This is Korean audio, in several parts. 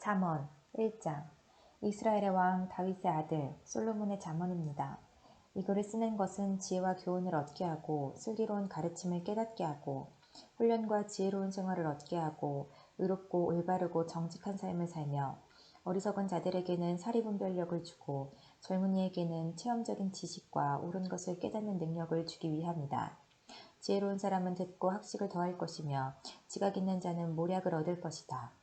잠언 1장. 이스라엘의 왕 다윗의 아들 솔로몬의 잠언입니다. 이거를 쓰는 것은 지혜와 교훈을 얻게 하고 슬기로운 가르침을 깨닫게 하고 훈련과 지혜로운 생활을 얻게 하고 의롭고 올바르고 정직한 삶을 살며 어리석은 자들에게는 사리분별력을 주고 젊은이에게는 체험적인 지식과 옳은 것을 깨닫는 능력을 주기 위함이다. 지혜로운 사람은 듣고 학식을 더할 것이며 지각 있는 자는 모략을 얻을 것이다.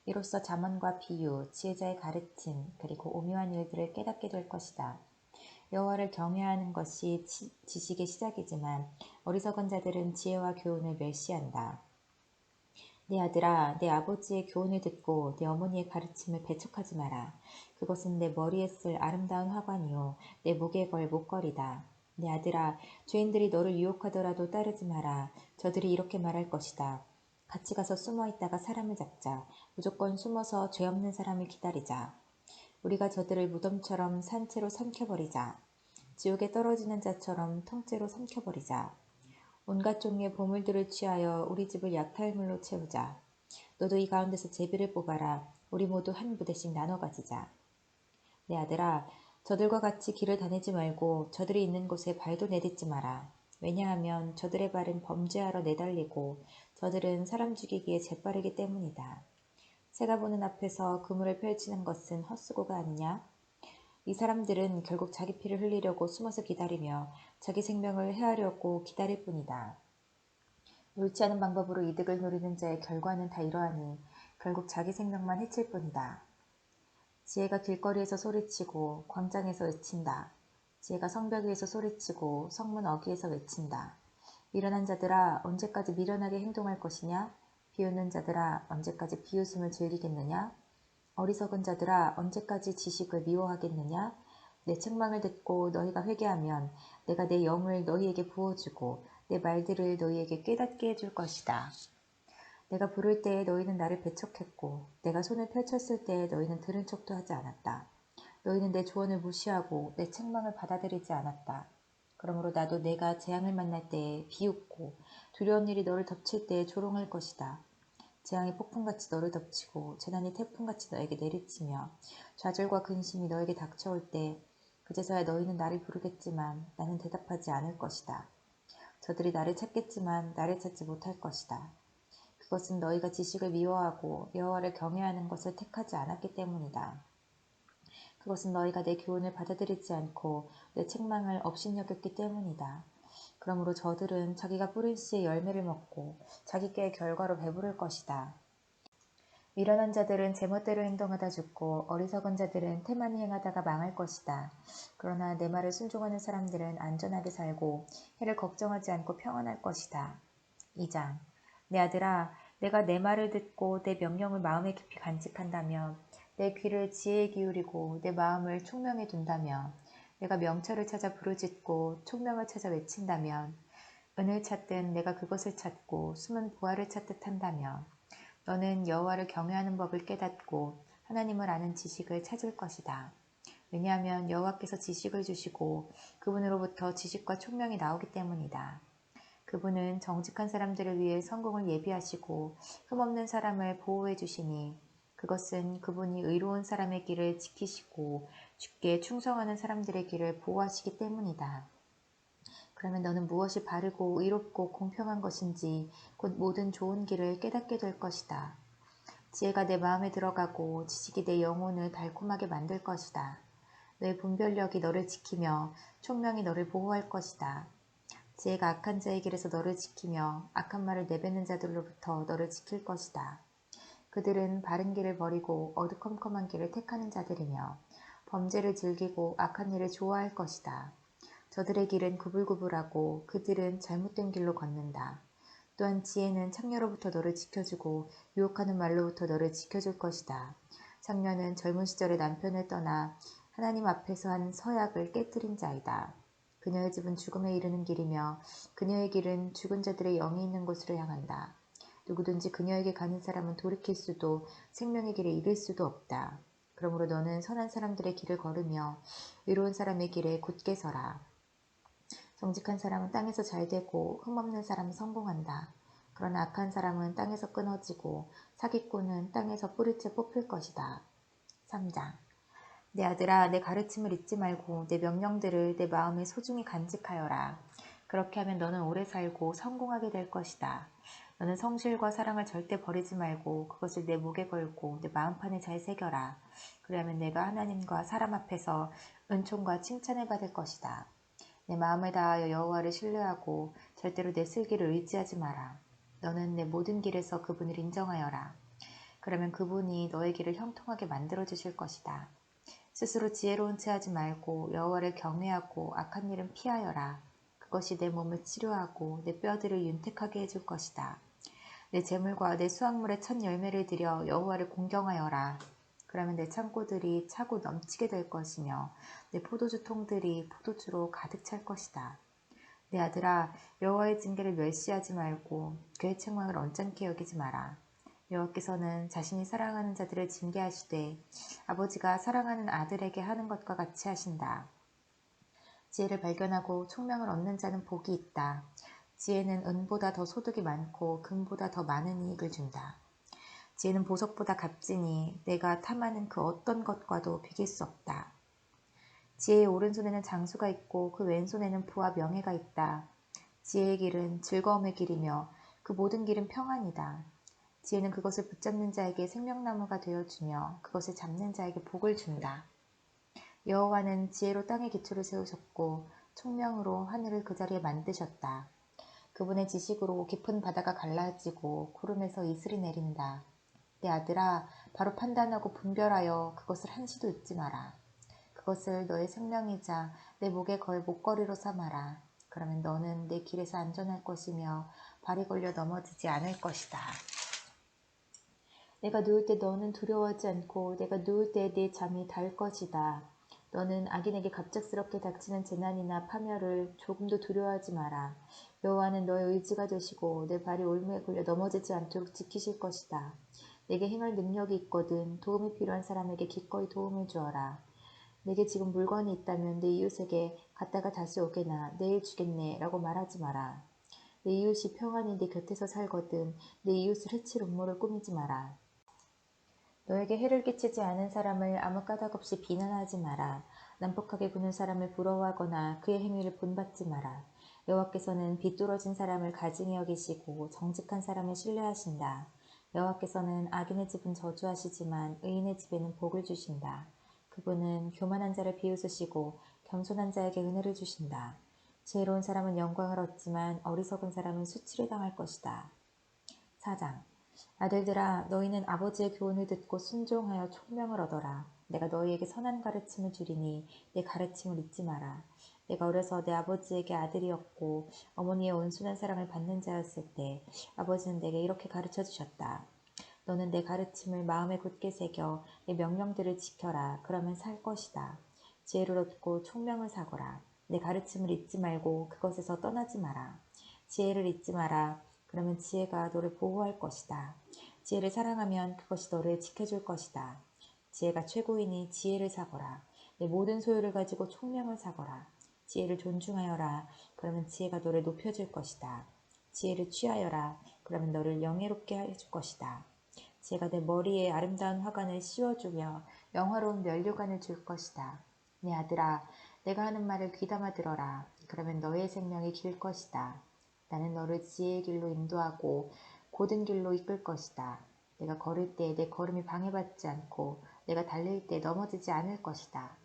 이로써 잠언과 비유, 지혜자의 가르침, 그리고 오묘한 일들을 깨닫게 될 것이다. 여호와를 경외하는 것이 지식의 시작이지만 어리석은 자들은 지혜와 교훈을 멸시한다. 내 아들아, 내 아버지의 교훈을 듣고 내 어머니의 가르침을 배척하지 마라. 그것은 내 머리에 쓸 아름다운 화관이요 내 목에 걸 목걸이다. 내 아들아, 죄인들이 너를 유혹하더라도 따르지 마라. 저들이 이렇게 말할 것이다. 같이 가서 숨어 있다가 사람을 잡자. 무조건 숨어서 죄 없는 사람을 기다리자. 우리가 저들을 무덤처럼 산채로 삼켜버리자. 지옥에 떨어지는 자처럼 통째로 삼켜버리자. 온갖 종류의 보물들을 취하여 우리 집을 약탈물로 채우자. 너도 이 가운데서 제비를 뽑아라. 우리 모두 한 부대씩 나눠 가지자. 내 아들아, 저들과 같이 길을 다니지 말고 저들이 있는 곳에 발도 내딛지 마라. 왜냐하면 저들의 발은 범죄하러 내달리고 저들은 사람 죽이기에 재빠르기 때문이다. 새가 보는 앞에서 그물을 펼치는 것은 헛수고가 아니냐? 이 사람들은 결국 자기 피를 흘리려고 숨어서 기다리며 자기 생명을 해하려고 기다릴 뿐이다. 옳지 않은 방법으로 이득을 노리는 자의 결과는 다 이러하니 결국 자기 생명만 해칠 뿐이다. 지혜가 길거리에서 소리치고 광장에서 외친다. 지혜가 성벽 위에서 소리치고 성문 어귀에서 외친다. 미련한 자들아, 언제까지 미련하게 행동할 것이냐? 비웃는 자들아, 언제까지 비웃음을 즐기겠느냐? 어리석은 자들아, 언제까지 지식을 미워하겠느냐? 내 책망을 듣고 너희가 회개하면 내가 내 영을 너희에게 부어주고 내 말들을 너희에게 깨닫게 해줄 것이다. 내가 부를 때에 너희는 나를 배척했고 내가 손을 펼쳤을 때에 너희는 들은 척도 하지 않았다. 너희는 내 조언을 무시하고 내 책망을 받아들이지 않았다. 그러므로 나도 내가 재앙을 만날 때에 비웃고 두려운 일이 너를 덮칠 때에 조롱할 것이다. 재앙이 폭풍같이 너를 덮치고 재난이 태풍같이 너에게 내리치며 좌절과 근심이 너에게 닥쳐올 때 그제서야 너희는 나를 부르겠지만 나는 대답하지 않을 것이다. 저들이 나를 찾겠지만 나를 찾지 못할 것이다. 그것은 너희가 지식을 미워하고 여호와를 경외하는 것을 택하지 않았기 때문이다. 그것은 너희가 내 교훈을 받아들이지 않고 내 책망을 업신여겼기 때문이다. 그러므로 저들은 자기가 뿌린 씨의 열매를 먹고 자기 깨의 결과로 배부를 것이다. 미련한 자들은 제멋대로 행동하다 죽고 어리석은 자들은 태만히 행하다가 망할 것이다. 그러나 내 말을 순종하는 사람들은 안전하게 살고 해를 걱정하지 않고 평안할 것이다. 2장. 내 아들아, 내가 내 말을 듣고 내 명령을 마음에 깊이 간직한다면 내 귀를 지혜에 기울이고 내 마음을 총명에 둔다면 내가 명철을 찾아 부르짖고 총명을 찾아 외친다면 은을 찾든 내가 그것을 찾고 숨은 부활을 찾듯 한다면 너는 여호와를 경외하는 법을 깨닫고 하나님을 아는 지식을 찾을 것이다. 왜냐하면 여호와께서 지식을 주시고 그분으로부터 지식과 총명이 나오기 때문이다. 그분은 정직한 사람들을 위해 성공을 예비하시고 흠없는 사람을 보호해 주시니 그것은 그분이 의로운 사람의 길을 지키시고 주께 충성하는 사람들의 길을 보호하시기 때문이다. 그러면 너는 무엇이 바르고 의롭고 공평한 것인지 곧 모든 좋은 길을 깨닫게 될 것이다. 지혜가 내 마음에 들어가고 지식이 내 영혼을 달콤하게 만들 것이다. 너의 분별력이 너를 지키며 총명이 너를 보호할 것이다. 지혜가 악한 자의 길에서 너를 지키며 악한 말을 내뱉는 자들로부터 너를 지킬 것이다. 그들은 바른 길을 버리고 어두컴컴한 길을 택하는 자들이며 범죄를 즐기고 악한 일을 좋아할 것이다. 저들의 길은 구불구불하고 그들은 잘못된 길로 걷는다. 또한 지혜는 창녀로부터 너를 지켜주고 유혹하는 말로부터 너를 지켜줄 것이다. 창녀는 젊은 시절에 남편을 떠나 하나님 앞에서 한 서약을 깨뜨린 자이다. 그녀의 집은 죽음에 이르는 길이며 그녀의 길은 죽은 자들의 영이 있는 곳으로 향한다. 누구든지 그녀에게 가는 사람은 돌이킬 수도 생명의 길에 이를 수도 없다. 그러므로 너는 선한 사람들의 길을 걸으며 의로운 사람의 길에 곧게 서라. 정직한 사람은 땅에서 잘되고 흠없는 사람은 성공한다. 그러나 악한 사람은 땅에서 끊어지고 사기꾼은 땅에서 뿌리째 뽑힐 것이다. 3장. 내 아들아, 내 가르침을 잊지 말고 내 명령들을 내 마음에 소중히 간직하여라. 그렇게 하면 너는 오래 살고 성공하게 될 것이다. 너는 성실과 사랑을 절대 버리지 말고 그것을 내 목에 걸고 내 마음판에 잘 새겨라. 그리하면 내가 하나님과 사람 앞에서 은총과 칭찬을 받을 것이다. 내 마음을 다하여 여호와를 신뢰하고 절대로 내 슬기를 의지하지 마라. 너는 내 모든 길에서 그분을 인정하여라. 그러면 그분이 너의 길을 형통하게 만들어 주실 것이다. 스스로 지혜로운 채 하지 말고 여호와를 경외하고 악한 일은 피하여라. 그것이 내 몸을 치료하고 내 뼈들을 윤택하게 해줄 것이다. 내 재물과 내 수확물의 첫 열매를 들여 여호와를 공경하여라. 그러면 내 창고들이 차고 넘치게 될 것이며 내 포도주 통들이 포도주로 가득 찰 것이다. 내 아들아, 여호와의 징계를 멸시하지 말고 그의 책망을 언짢게 여기지 마라. 여호와께서는 자신이 사랑하는 자들을 징계하시되 아버지가 사랑하는 아들에게 하는 것과 같이 하신다. 지혜를 발견하고 총명을 얻는 자는 복이 있다. 지혜는 은보다 더 소득이 많고 금보다 더 많은 이익을 준다. 지혜는 보석보다 값지니 내가 탐하는 그 어떤 것과도 비길 수 없다. 지혜의 오른손에는 장수가 있고 그 왼손에는 부와 명예가 있다. 지혜의 길은 즐거움의 길이며 그 모든 길은 평안이다. 지혜는 그것을 붙잡는 자에게 생명나무가 되어주며 그것을 잡는 자에게 복을 준다. 여호와는 지혜로 땅의 기초를 세우셨고 총명으로 하늘을 그 자리에 만드셨다. 그분의 지식으로 깊은 바다가 갈라지고 구름에서 이슬이 내린다. 내 아들아, 바로 판단하고 분별하여 그것을 한시도 잊지 마라. 그것을 너의 생명이자 내 목에 걸 목걸이로 삼아라. 그러면 너는 내 길에서 안전할 것이며 발이 걸려 넘어지지 않을 것이다. 내가 누울 때 너는 두려워하지 않고 내가 누울 때 내 잠이 달 것이다. 너는 악인에게 갑작스럽게 닥치는 재난이나 파멸을 조금도 두려워하지 마라. 여호와는 너의 의지가 되시고 내 발이 올무에 걸려 넘어지지 않도록 지키실 것이다. 내게 행할 능력이 있거든 도움이 필요한 사람에게 기꺼이 도움을 주어라. 내게 지금 물건이 있다면 내 이웃에게 갔다가 다시 오게나 내일 주겠네 라고 말하지 마라. 내 이웃이 평안히 내 곁에서 살거든 내 이웃을 해칠 음모를 꾸미지 마라. 너에게 해를 끼치지 않은 사람을 아무 까닭 없이 비난하지 마라. 난폭하게 구는 사람을 부러워하거나 그의 행위를 본받지 마라. 여호와께서는 비뚤어진 사람을 가증히 여기시고 정직한 사람을 신뢰하신다. 여호와께서는 악인의 집은 저주하시지만 의인의 집에는 복을 주신다. 그분은 교만한 자를 비웃으시고 겸손한 자에게 은혜를 주신다. 지혜로운 사람은 영광을 얻지만 어리석은 사람은 수치를 당할 것이다. 4장. 아들들아, 너희는 아버지의 교훈을 듣고 순종하여 총명을 얻어라. 내가 너희에게 선한 가르침을 주리니 내 가르침을 잊지 마라. 내가 어려서 내 아버지에게 아들이었고 어머니의 온순한 사랑을 받는 자였을 때 아버지는 내게 이렇게 가르쳐 주셨다. 너는 내 가르침을 마음에 굳게 새겨 내 명령들을 지켜라. 그러면 살 것이다. 지혜를 얻고 총명을 사거라. 내 가르침을 잊지 말고 그것에서 떠나지 마라. 지혜를 잊지 마라. 그러면 지혜가 너를 보호할 것이다. 지혜를 사랑하면 그것이 너를 지켜줄 것이다. 지혜가 최고이니 지혜를 사거라. 내 모든 소유를 가지고 총명을 사거라. 지혜를 존중하여라. 그러면 지혜가 너를 높여줄 것이다. 지혜를 취하여라. 그러면 너를 영예롭게 해줄 것이다. 지혜가 내 머리에 아름다운 화관을 씌워주며 영화로운 면류관을 줄 것이다. 내 아들아, 내가 하는 말을 귀담아 들어라. 그러면 너의 생명이 길 것이다. 나는 너를 지혜의 길로 인도하고 고든 길로 이끌 것이다. 내가 걸을 때 내 걸음이 방해받지 않고 내가 달릴 때 넘어지지 않을 것이다.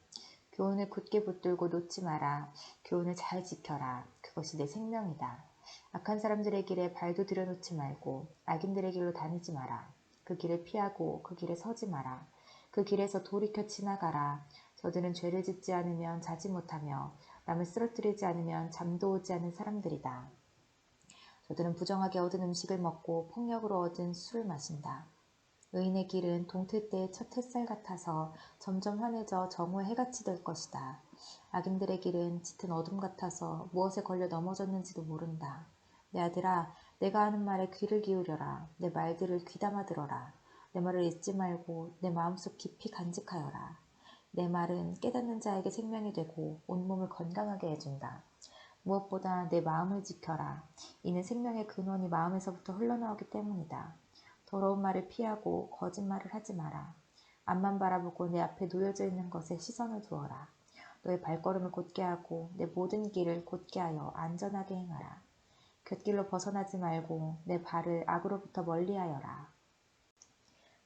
교훈을 굳게 붙들고 놓지 마라. 교훈을 잘 지켜라. 그것이 내 생명이다. 악한 사람들의 길에 발도 들여놓지 말고 악인들의 길로 다니지 마라. 그 길을 피하고 그 길에 서지 마라. 그 길에서 돌이켜 지나가라. 저들은 죄를 짓지 않으면 자지 못하며 남을 쓰러뜨리지 않으면 잠도 오지 않은 사람들이다. 저들은 부정하게 얻은 음식을 먹고 폭력으로 얻은 술을 마신다. 의인의 길은 동틀 때의 첫 햇살 같아서 점점 환해져 정오의 해같이 될 것이다. 악인들의 길은 짙은 어둠 같아서 무엇에 걸려 넘어졌는지도 모른다. 내 아들아, 내가 하는 말에 귀를 기울여라. 내 말들을 귀담아 들어라. 내 말을 잊지 말고 내 마음속 깊이 간직하여라. 내 말은 깨닫는 자에게 생명이 되고 온몸을 건강하게 해준다. 무엇보다 내 마음을 지켜라. 이는 생명의 근원이 마음에서부터 흘러나오기 때문이다. 더러운 말을 피하고 거짓말을 하지 마라. 앞만 바라보고 내 앞에 놓여져 있는 것에 시선을 두어라. 너의 발걸음을 곧게 하고 내 모든 길을 곧게 하여 안전하게 행하라. 곁길로 벗어나지 말고 내 발을 악으로부터 멀리하여라.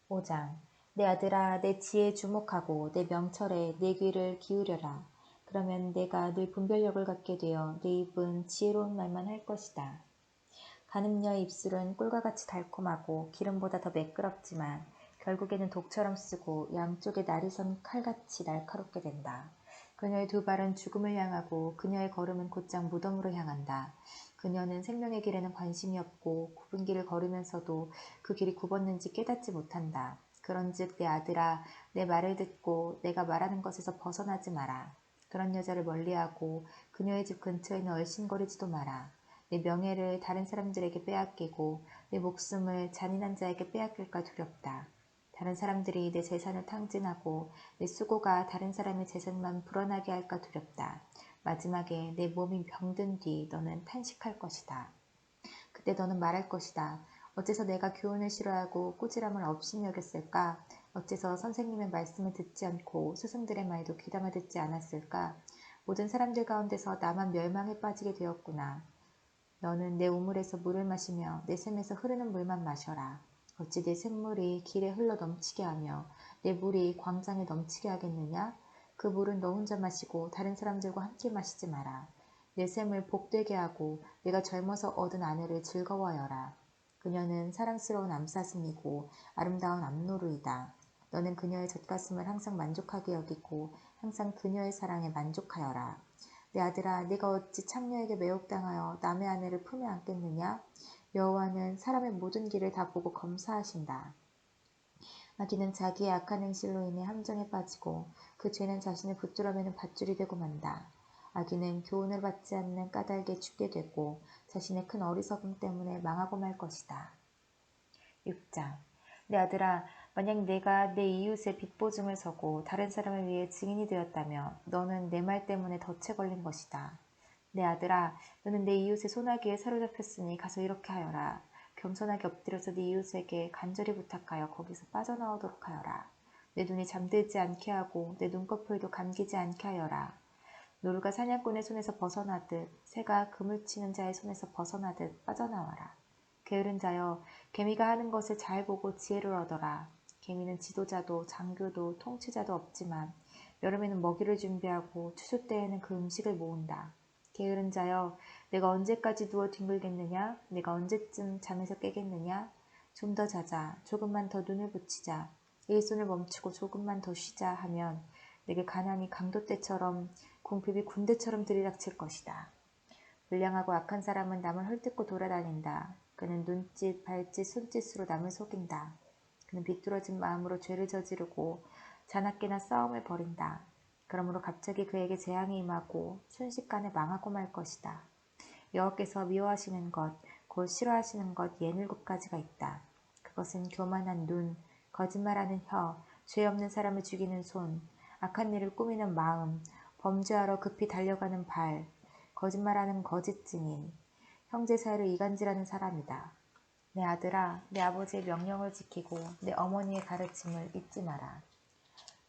5장. 내 아들아, 내 지혜에 주목하고 내 명철에 내 귀를 기울여라. 그러면 내가 늘 분별력을 갖게 되어 내 입은 지혜로운 말만 할 것이다. 가늠녀의 입술은 꿀과 같이 달콤하고 기름보다 더 매끄럽지만 결국에는 독처럼 쓰고 양쪽에 날이 선 칼같이 날카롭게 된다. 그녀의 두 발은 죽음을 향하고 그녀의 걸음은 곧장 무덤으로 향한다. 그녀는 생명의 길에는 관심이 없고 굽은 길을 걸으면서도 그 길이 굽었는지 깨닫지 못한다. 그런즉 내 아들아, 내 말을 듣고 내가 말하는 것에서 벗어나지 마라. 그런 여자를 멀리하고 그녀의 집 근처에는 얼씬거리지도 마라. 내 명예를 다른 사람들에게 빼앗기고 내 목숨을 잔인한 자에게 빼앗길까 두렵다. 다른 사람들이 내 재산을 탕진하고 내 수고가 다른 사람의 재산만 불어나게 할까 두렵다. 마지막에 내 몸이 병든 뒤 너는 탄식할 것이다. 그때 너는 말할 것이다. 어째서 내가 교훈을 싫어하고 꾸지람을 업신이 여겼을까? 어째서 선생님의 말씀을 듣지 않고 스승들의 말도 귀담아 듣지 않았을까? 모든 사람들 가운데서 나만 멸망에 빠지게 되었구나. 너는 내 우물에서 물을 마시며 내 샘에서 흐르는 물만 마셔라. 어찌 내 샘물이 길에 흘러 넘치게 하며 내 물이 광장에 넘치게 하겠느냐? 그 물은 너 혼자 마시고 다른 사람들과 함께 마시지 마라. 내 샘을 복되게 하고 내가 젊어서 얻은 아내를 즐거워하여라. 그녀는 사랑스러운 암사슴이고 아름다운 암노루이다. 너는 그녀의 젖가슴을 항상 만족하게 여기고 항상 그녀의 사랑에 만족하여라. 내 아들아, 네가 어찌 창녀에게 매혹당하여 남의 아내를 품에 안겠느냐? 여호와는 사람의 모든 길을 다 보고 검사하신다. 아기는 자기의 악한 행실로 인해 함정에 빠지고 그 죄는 자신을 붙들어매는 밧줄이 되고 만다. 아기는 교훈을 받지 않는 까닭에 죽게 되고 자신의 큰 어리석음 때문에 망하고 말 것이다. 6장. 내 아들아, 만약 내가 내 이웃의 빚보증을 서고 다른 사람을 위해 증인이 되었다면 너는 내 말 때문에 덫에 걸린 것이다. 내 아들아, 너는 내 이웃의 소나기에 사로잡혔으니 가서 이렇게 하여라. 겸손하게 엎드려서 네 이웃에게 간절히 부탁하여 거기서 빠져나오도록 하여라. 내 눈이 잠들지 않게 하고 내 눈꺼풀도 감기지 않게 하여라. 노루가 사냥꾼의 손에서 벗어나듯 새가 그물 치는 자의 손에서 벗어나듯 빠져나와라. 게으른 자여, 개미가 하는 것을 잘 보고 지혜를 얻어라. 개미는 지도자도 장교도 통치자도 없지만 여름에는 먹이를 준비하고 추수 때에는 그 음식을 모은다. 게으른 자여, 내가 언제까지 누워 뒹굴겠느냐? 내가 언제쯤 잠에서 깨겠느냐? 좀 더 자자, 조금만 더 눈을 붙이자, 일손을 멈추고 조금만 더 쉬자 하면 내게 가난이 강도 때처럼 궁핍이 군대처럼 들이닥칠 것이다. 불량하고 악한 사람은 남을 헐뜯고 돌아다닌다. 그는 눈짓, 발짓, 손짓으로 남을 속인다. 그는 비뚤어진 마음으로 죄를 저지르고 자나깨나 싸움을 벌인다. 그러므로 갑자기 그에게 재앙이 임하고 순식간에 망하고 말 것이다. 여호와께서 미워하시는 것, 곧 싫어하시는 것 67가지가 있다. 그것은 교만한 눈, 거짓말하는 혀, 죄 없는 사람을 죽이는 손, 악한 일을 꾸미는 마음, 범죄하러 급히 달려가는 발, 거짓말하는 거짓 증인, 형제 사이를 이간질하는 사람이다. 내 아들아, 내 아버지의 명령을 지키고 내 어머니의 가르침을 잊지 마라.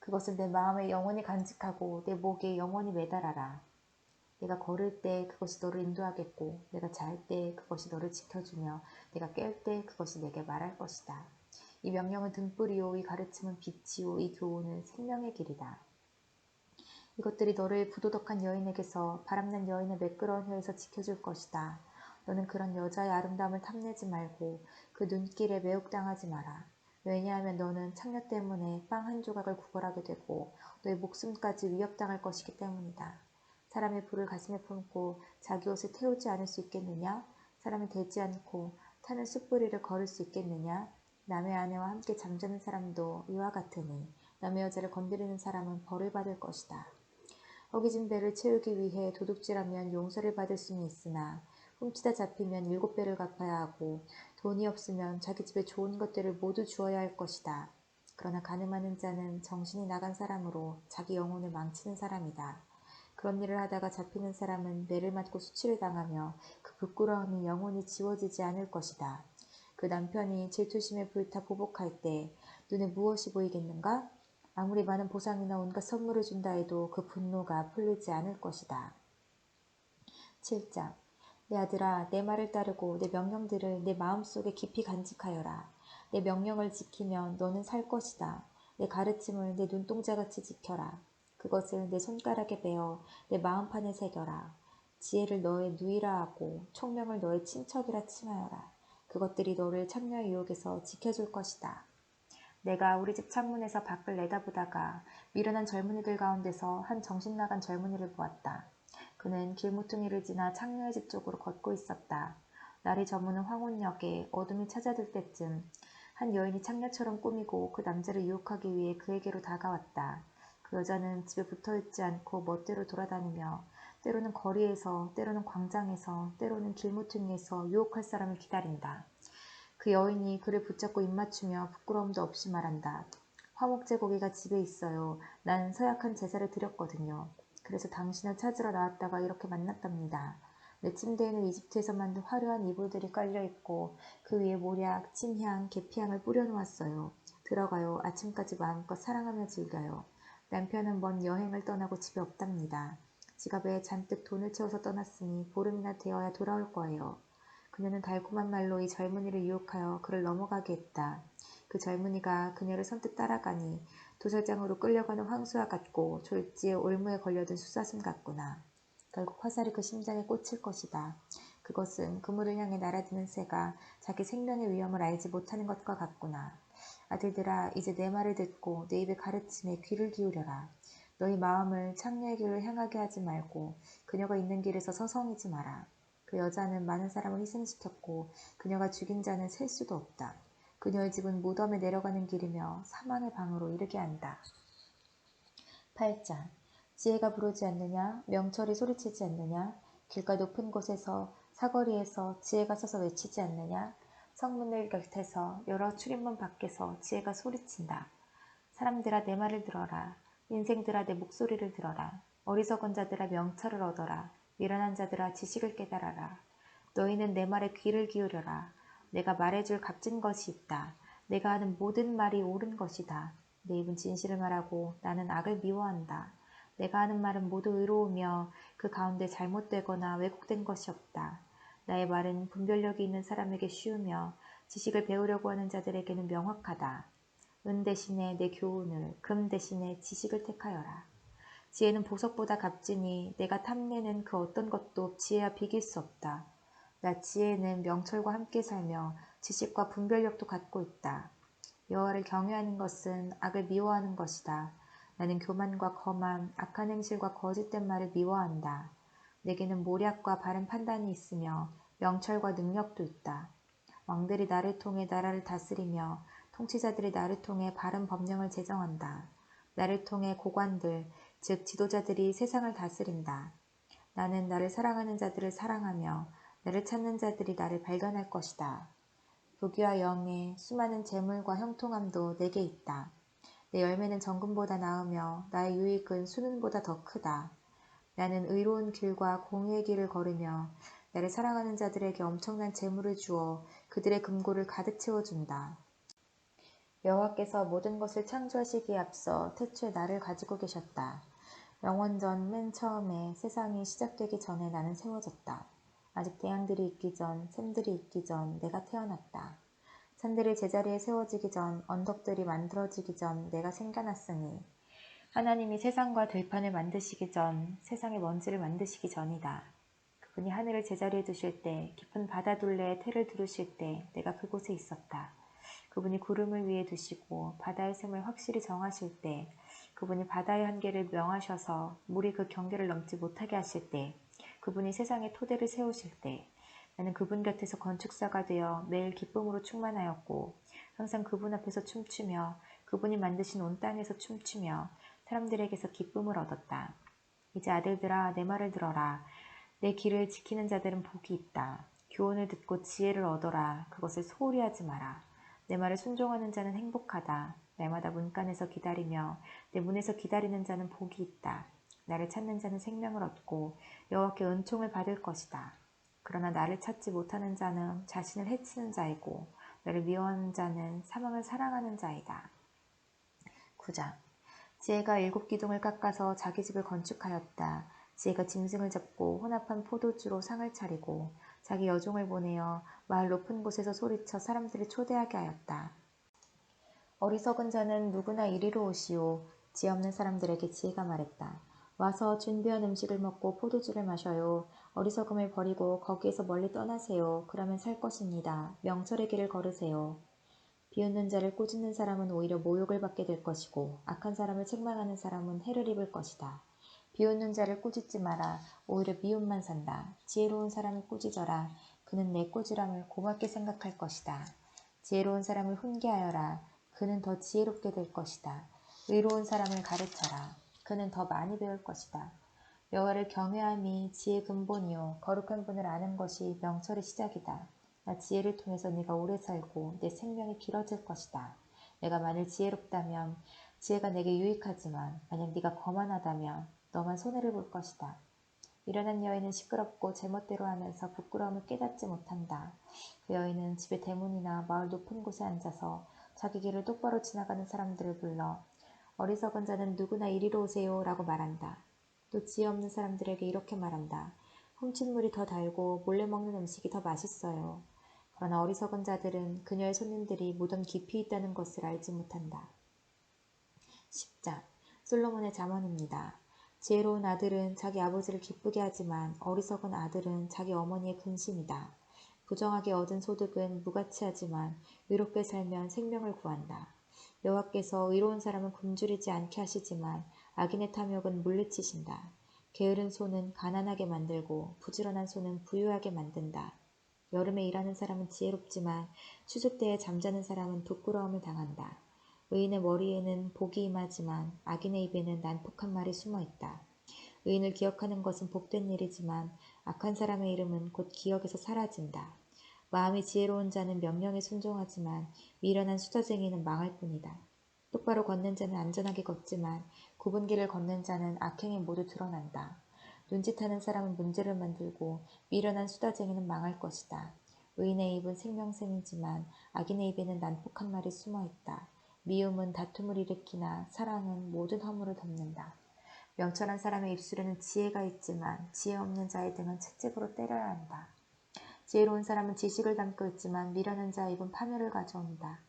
그것을 내 마음에 영원히 간직하고 내 목에 영원히 매달아라. 내가 걸을 때 그것이 너를 인도하겠고 내가 잘 때 그것이 너를 지켜주며 내가 깰 때 그것이 내게 말할 것이다. 이 명령은 등불이요 이 가르침은 빛이요 이 교훈은 생명의 길이다. 이것들이 너를 부도덕한 여인에게서 바람난 여인의 매끄러운 혀에서 지켜줄 것이다. 너는 그런 여자의 아름다움을 탐내지 말고 그 눈길에 매혹당하지 마라. 왜냐하면 너는 창녀 때문에 빵 한 조각을 구걸하게 되고 너의 목숨까지 위협당할 것이기 때문이다. 사람의 불을 가슴에 품고 자기 옷을 태우지 않을 수 있겠느냐? 사람을 대지 않고 타는 숯불이를 걸을 수 있겠느냐? 남의 아내와 함께 잠자는 사람도 이와 같으니 남의 여자를 건드리는 사람은 벌을 받을 것이다. 허기진 배를 채우기 위해 도둑질하면 용서를 받을 수는 있으나 훔치다 잡히면 7배를 갚아야 하고 돈이 없으면 자기 집에 좋은 것들을 모두 주어야 할 것이다. 그러나 가늠하는 자는 정신이 나간 사람으로 자기 영혼을 망치는 사람이다. 그런 일을 하다가 잡히는 사람은 매를 맞고 수치를 당하며 그 부끄러움이 영원히 지워지지 않을 것이다. 그 남편이 질투심에 불타 보복할 때 눈에 무엇이 보이겠는가? 아무리 많은 보상이나 온갖 선물을 준다 해도 그 분노가 풀리지 않을 것이다. 7장. 내 아들아, 내 말을 따르고 내 명령들을 내 마음속에 깊이 간직하여라. 내 명령을 지키면 너는 살 것이다. 내 가르침을 내 눈동자같이 지켜라. 그것을 내 손가락에 베어 내 마음판에 새겨라. 지혜를 너의 누이라 하고 총명을 너의 친척이라 칭하여라. 그것들이 너를 창녀의 유혹에서 지켜줄 것이다. 내가 우리 집 창문에서 밖을 내다보다가 미련한 젊은이들 가운데서 한 정신 나간 젊은이를 보았다. 그는 길모퉁이를 지나 창녀의 집 쪽으로 걷고 있었다. 날이 저무는 황혼역에 어둠이 찾아들 때쯤 한 여인이 창녀처럼 꾸미고 그 남자를 유혹하기 위해 그에게로 다가왔다. 그 여자는 집에 붙어있지 않고 멋대로 돌아다니며 때로는 거리에서, 때로는 광장에서, 때로는 길모퉁이에서 유혹할 사람을 기다린다. 그 여인이 그를 붙잡고 입맞추며 부끄러움도 없이 말한다. 화목제고기가 집에 있어요. 난 서약한 제사를 드렸거든요. 그래서 당신을 찾으러 나왔다가 이렇게 만났답니다. 내 침대에는 이집트에서 만든 화려한 이불들이 깔려있고 그 위에 모략, 침향, 계피향을 뿌려놓았어요. 들어가요. 아침까지 마음껏 사랑하며 즐겨요. 남편은 먼 여행을 떠나고 집에 없답니다. 지갑에 잔뜩 돈을 채워서 떠났으니 보름이나 되어야 돌아올 거예요. 그녀는 달콤한 말로 이 젊은이를 유혹하여 그를 넘어가게 했다. 그 젊은이가 그녀를 선뜻 따라가니 도살장으로 끌려가는 황수와 같고 졸지에 올무에 걸려든 숫사슴 같구나. 결국 화살이 그 심장에 꽂힐 것이다. 그것은 그물을 향해 날아드는 새가 자기 생명의 위험을 알지 못하는 것과 같구나. 아들들아, 이제 내 말을 듣고 내 입의 가르침에 귀를 기울여라. 너희 마음을 창녀의 길로 향하게 하지 말고 그녀가 있는 길에서 서성이지 마라. 그 여자는 많은 사람을 희생시켰고 그녀가 죽인 자는 셀 수도 없다. 그녀의 집은 무덤에 내려가는 길이며 사망의 방으로 이르게 한다. 8장. 지혜가 부르지 않느냐? 명철이 소리치지 않느냐? 길가 높은 곳에서 사거리에서 지혜가 서서 외치지 않느냐? 성문들 곁에서 여러 출입문 밖에서 지혜가 소리친다. 사람들아 내 말을 들어라. 인생들아 내 목소리를 들어라. 어리석은 자들아 명철을 얻어라. 미련한 자들아 지식을 깨달아라. 너희는 내 말에 귀를 기울여라. 내가 말해줄 값진 것이 있다. 내가 하는 모든 말이 옳은 것이다. 내 입은 진실을 말하고 나는 악을 미워한다. 내가 하는 말은 모두 의로우며 그 가운데 잘못되거나 왜곡된 것이 없다. 나의 말은 분별력이 있는 사람에게 쉬우며 지식을 배우려고 하는 자들에게는 명확하다. 은 대신에 내 교훈을, 금 대신에 지식을 택하여라. 지혜는 보석보다 값지니 내가 탐내는 그 어떤 것도 지혜와 비길 수 없다. 나 지혜는 명철과 함께 살며 지식과 분별력도 갖고 있다. 여호와를 경외하는 것은 악을 미워하는 것이다. 나는 교만과 거만, 악한 행실과 거짓된 말을 미워한다. 내게는 모략과 바른 판단이 있으며 명철과 능력도 있다. 왕들이 나를 통해 나라를 다스리며 통치자들이 나를 통해 바른 법령을 제정한다. 나를 통해 고관들, 즉 지도자들이 세상을 다스린다. 나는 나를 사랑하는 자들을 사랑하며 나를 찾는 자들이 나를 발견할 것이다. 부귀와 영예, 수많은 재물과 형통함도 내게 있다. 내 열매는 정금보다 나으며 나의 유익은 수는보다 더 크다. 나는 의로운 길과 공의의 길을 걸으며 나를 사랑하는 자들에게 엄청난 재물을 주어 그들의 금고를 가득 채워준다. 여호와께서 모든 것을 창조하시기에 앞서 태초에 나를 가지고 계셨다. 영원전 맨 처음에 세상이 시작되기 전에 나는 세워졌다. 아직 태양들이 있기 전, 샘들이 있기 전 내가 태어났다. 산들이 제자리에 세워지기 전, 언덕들이 만들어지기 전 내가 생겨났으니 하나님이 세상과 들판을 만드시기 전, 세상의 먼지를 만드시기 전이다. 그분이 하늘을 제자리에 두실 때, 깊은 바다 둘레에 태를 두르실 때 내가 그곳에 있었다. 그분이 구름을 위에 두시고 바다의 샘을 확실히 정하실 때, 그분이 바다의 한계를 명하셔서 물이 그 경계를 넘지 못하게 하실 때, 그분이 세상의 토대를 세우실 때, 나는 그분 곁에서 건축사가 되어 매일 기쁨으로 충만하였고 항상 그분 앞에서 춤추며 그분이 만드신 온 땅에서 춤추며 사람들에게서 기쁨을 얻었다. 이제 아들들아 내 말을 들어라. 내 길을 지키는 자들은 복이 있다. 교훈을 듣고 지혜를 얻어라. 그것을 소홀히 하지 마라. 내 말을 순종하는 자는 행복하다. 날마다 문간에서 기다리며 내 문에서 기다리는 자는 복이 있다. 나를 찾는 자는 생명을 얻고 여호와께 은총을 받을 것이다. 그러나 나를 찾지 못하는 자는 자신을 해치는 자이고 나를 미워하는 자는 사망을 사랑하는 자이다. 9장. 지혜가 7기둥을 깎아서 자기 집을 건축하였다. 지혜가 짐승을 잡고 혼합한 포도주로 상을 차리고 자기 여종을 보내어 마을 높은 곳에서 소리쳐 사람들을 초대하게 하였다. 어리석은 자는 누구나 이리로 오시오. 지혜 없는 사람들에게 지혜가 말했다. 와서 준비한 음식을 먹고 포도주를 마셔요. 어리석음을 버리고 거기에서 멀리 떠나세요. 그러면 살 것입니다. 명철의 길을 걸으세요. 비웃는 자를 꾸짖는 사람은 오히려 모욕을 받게 될 것이고 악한 사람을 책망하는 사람은 해를 입을 것이다. 비웃는 자를 꾸짖지 마라. 오히려 미움만 산다. 지혜로운 사람을 꾸짖어라. 그는 내 꾸지람을 고맙게 생각할 것이다. 지혜로운 사람을 훈계하여라. 그는 더 지혜롭게 될 것이다. 의로운 사람을 가르쳐라. 그는 더 많이 배울 것이다. 여호와를 경외함이 지혜의 근본이요 거룩한 분을 아는 것이 명철의 시작이다. 나 지혜를 통해서 네가 오래 살고 내 생명이 길어질 것이다. 내가 만일 지혜롭다면 지혜가 내게 유익하지만 만약 네가 거만하다면 너만 손해를 볼 것이다. 미련한 여인은 시끄럽고 제멋대로 하면서 부끄러움을 깨닫지 못한다. 그 여인은 집의 대문이나 마을 높은 곳에 앉아서 자기 길을 똑바로 지나가는 사람들을 불러 어리석은 자는 누구나 이리로 오세요 라고 말한다. 또 지혜 없는 사람들에게 이렇게 말한다. 훔친 물이 더 달고 몰래 먹는 음식이 더 맛있어요. 그러나 어리석은 자들은 그녀의 손님들이 무덤 깊이 있다는 것을 알지 못한다. 10장. 솔로몬의 잠언입니다. 지혜로운 아들은 자기 아버지를 기쁘게 하지만 어리석은 아들은 자기 어머니의 근심이다. 부정하게 얻은 소득은 무가치하지만 의롭게 살면 생명을 구한다. 여호와께서 의로운 사람은 굶주리지 않게 하시지만 악인의 탐욕은 물리치신다. 게으른 손은 가난하게 만들고 부지런한 손은 부유하게 만든다. 여름에 일하는 사람은 지혜롭지만 추수 때에 잠자는 사람은 부끄러움을 당한다. 의인의 머리에는 복이 임하지만 악인의 입에는 난폭한 말이 숨어있다. 의인을 기억하는 것은 복된 일이지만 악한 사람의 이름은 곧 기억에서 사라진다. 마음이 지혜로운 자는 명령에 순종하지만 미련한 수저쟁이는 망할 뿐이다. 똑바로 걷는 자는 안전하게 걷지만 굽은 길을 걷는 자는 악행이 모두 드러난다. 눈짓하는 사람은 문제를 만들고 미련한 수다쟁이는 망할 것이다. 의인의 입은 생명샘이지만 악인의 입에는 난폭한 말이 숨어있다. 미움은 다툼을 일으키나 사랑은 모든 허물을 덮는다. 명철한 사람의 입술에는 지혜가 있지만 지혜 없는 자의 등은 채찍으로 때려야 한다. 지혜로운 사람은 지식을 담고 있지만 미련한 자의 입은 파멸을 가져온다.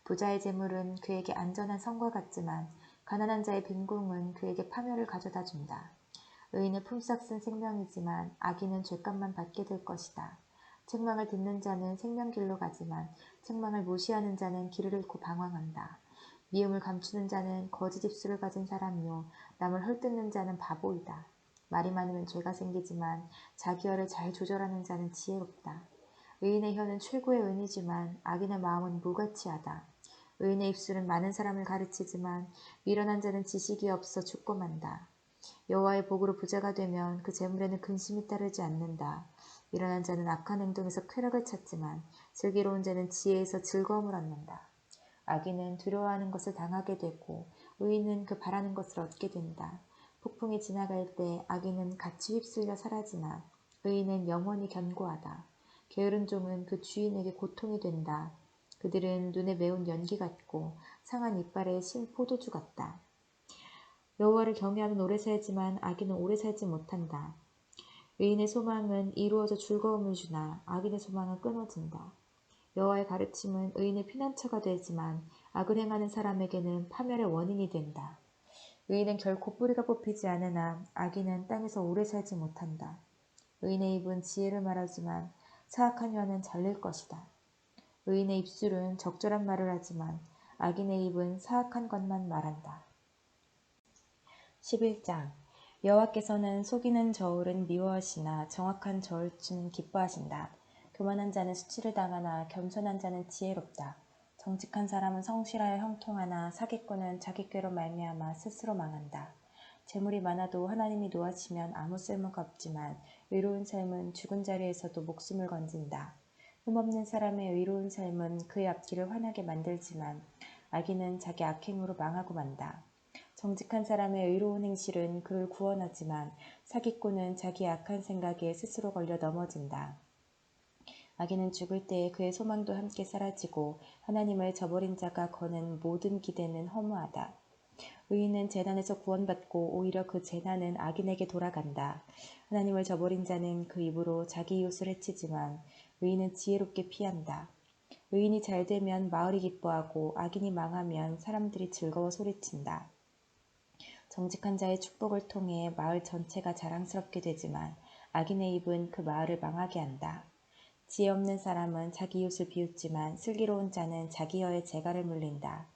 부자의 재물은 그에게 안전한 성과 같지만 가난한 자의 빈궁은 그에게 파멸을 가져다 준다. 의인은 품삯 쓴 생명이지만 악인은 죄값만 받게 될 것이다. 책망을 듣는 자는 생명길로 가지만 책망을 무시하는 자는 길을 잃고 방황한다. 미움을 감추는 자는 거짓 입술을 가진 사람이요 남을 헐뜯는 자는 바보이다. 말이 많으면 죄가 생기지만 자기 혀를 잘 조절하는 자는 지혜롭다. 의인의 혀는 최고의 은이지만 악인의 마음은 무가치하다. 의인의 입술은 많은 사람을 가르치지만 미련한 자는 지식이 없어 죽고 만다. 여호와의 복으로 부자가 되면 그 재물에는 근심이 따르지 않는다. 미련한 자는 악한 행동에서 쾌락을 찾지만 슬기로운 자는 지혜에서 즐거움을 얻는다. 악인은 두려워하는 것을 당하게 되고 의인은 그 바라는 것을 얻게 된다. 폭풍이 지나갈 때 악인은 같이 휩쓸려 사라지나 의인은 영원히 견고하다. 게으른 종은 그 주인에게 고통이 된다. 그들은 눈에 매운 연기 같고 상한 이빨에 신 포도주 같다. 여호와를 경외하면 오래 살지만 악인은 오래 살지 못한다. 의인의 소망은 이루어져 즐거움을 주나 악인의 소망은 끊어진다. 여호와의 가르침은 의인의 피난처가 되지만 악을 행하는 사람에게는 파멸의 원인이 된다. 의인은 결코 뿌리가 뽑히지 않으나 악인은 땅에서 오래 살지 못한다. 의인의 입은 지혜를 말하지만 사악한 혀는 잘릴 것이다. 의인의 입술은 적절한 말을 하지만 악인의 입은 사악한 것만 말한다. 11장. 여호와께서는 속이는 저울은 미워하시나 정확한 저울추는 기뻐하신다. 교만한 자는 수치를 당하나 겸손한 자는 지혜롭다. 정직한 사람은 성실하여 형통하나 사기꾼은 자기 꾀로 말미암아 스스로 망한다. 재물이 많아도 하나님이 노하시면 아무 쓸모가 없지만 의로운 삶은 죽은 자리에서도 목숨을 건진다. 흠없는 사람의 의로운 삶은 그의 앞길을 환하게 만들지만 악인은 자기 악행으로 망하고 만다. 정직한 사람의 의로운 행실은 그를 구원하지만 사기꾼은 자기 악한 생각에 스스로 걸려 넘어진다. 악인은 죽을 때에 그의 소망도 함께 사라지고 하나님을 저버린 자가 거는 모든 기대는 허무하다. 의인은 재난에서 구원받고 오히려 그 재난은 악인에게 돌아간다. 하나님을 저버린 자는 그 입으로 자기 이웃을 해치지만 의인은 지혜롭게 피한다. 의인이 잘되면 마을이 기뻐하고 악인이 망하면 사람들이 즐거워 소리친다. 정직한 자의 축복을 통해 마을 전체가 자랑스럽게 되지만 악인의 입은 그 마을을 망하게 한다. 지혜 없는 사람은 자기 이웃을 비웃지만 슬기로운 자는 자기 여의 재갈을 물린다.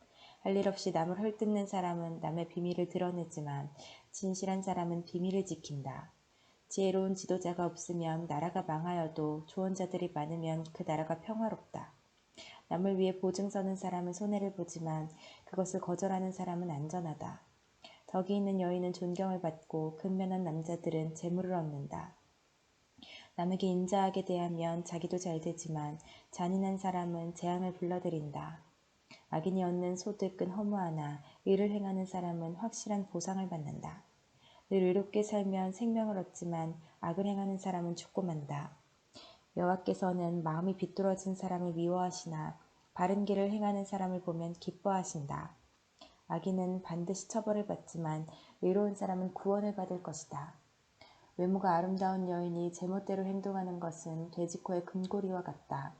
할 일 없이 남을 헐뜯는 사람은 남의 비밀을 드러내지만 진실한 사람은 비밀을 지킨다. 지혜로운 지도자가 없으면 나라가 망하여도 조언자들이 많으면 그 나라가 평화롭다. 남을 위해 보증 서는 사람은 손해를 보지만 그것을 거절하는 사람은 안전하다. 덕이 있는 여인은 존경을 받고 근면한 남자들은 재물을 얻는다. 남에게 인자하게 대하면 자기도 잘 되지만 잔인한 사람은 재앙을 불러들인다. 악인이 얻는 소득은 허무하나 의를 행하는 사람은 확실한 보상을 받는다. 늘 의롭게 살면 생명을 얻지만 악을 행하는 사람은 죽고 만다. 여호와께서는 마음이 비뚤어진 사람을 미워하시나 바른 길을 행하는 사람을 보면 기뻐하신다. 악인은 반드시 처벌을 받지만 의로운 사람은 구원을 받을 것이다. 외모가 아름다운 여인이 제멋대로 행동하는 것은 돼지코의 금고리와 같다.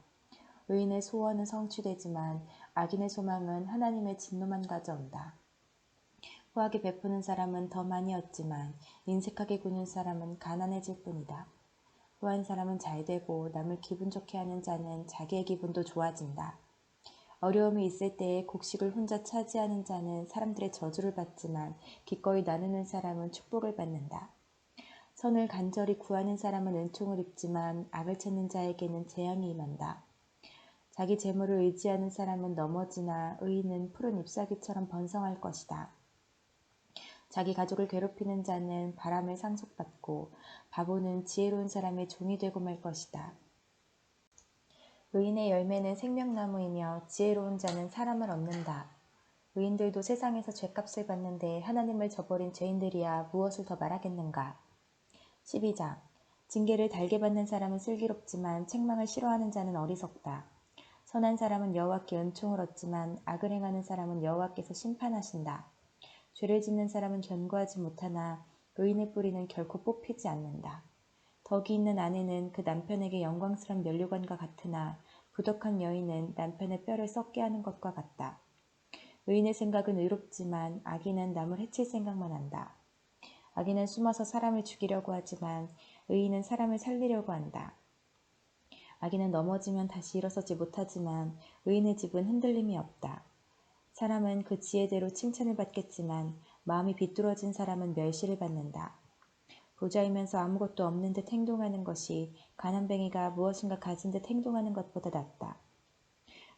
의인의 소원은 성취되지만 악인의 소망은 하나님의 진노만 가져온다. 후하게 베푸는 사람은 더 많이 얻지만 인색하게 구는 사람은 가난해질 뿐이다. 후한 사람은 잘되고 남을 기분 좋게 하는 자는 자기의 기분도 좋아진다. 어려움이 있을 때에 곡식을 혼자 차지하는 자는 사람들의 저주를 받지만 기꺼이 나누는 사람은 축복을 받는다. 선을 간절히 구하는 사람은 은총을 입지만 악을 찾는 자에게는 재앙이 임한다. 자기 재물을 의지하는 사람은 넘어지나 의인은 푸른 잎사귀처럼 번성할 것이다. 자기 가족을 괴롭히는 자는 바람을 상속받고 바보는 지혜로운 사람의 종이 되고 말 것이다. 의인의 열매는 생명나무이며 지혜로운 자는 사람을 얻는다. 의인들도 세상에서 죗값을 받는데 하나님을 저버린 죄인들이야 무엇을 더 말하겠는가. 12장 징계를 달게 받는 사람은 슬기롭지만 책망을 싫어하는 자는 어리석다. 선한 사람은 여호와께 은총을 얻지만 악을 행하는 사람은 여호와께서 심판하신다. 죄를 짓는 사람은 견고하지 못하나 의인의 뿌리는 결코 뽑히지 않는다. 덕이 있는 아내는 그 남편에게 영광스러운 면류관과 같으나 부덕한 여인은 남편의 뼈를 썩게 하는 것과 같다. 의인의 생각은 의롭지만 악인은 남을 해칠 생각만 한다. 악인은 숨어서 사람을 죽이려고 하지만 의인은 사람을 살리려고 한다. 악인은 넘어지면 다시 일어서지 못하지만 의인의 집은 흔들림이 없다. 사람은 그 지혜대로 칭찬을 받겠지만 마음이 비뚤어진 사람은 멸시를 받는다. 부자이면서 아무것도 없는 듯 행동하는 것이 가난뱅이가 무엇인가 가진 듯 행동하는 것보다 낫다.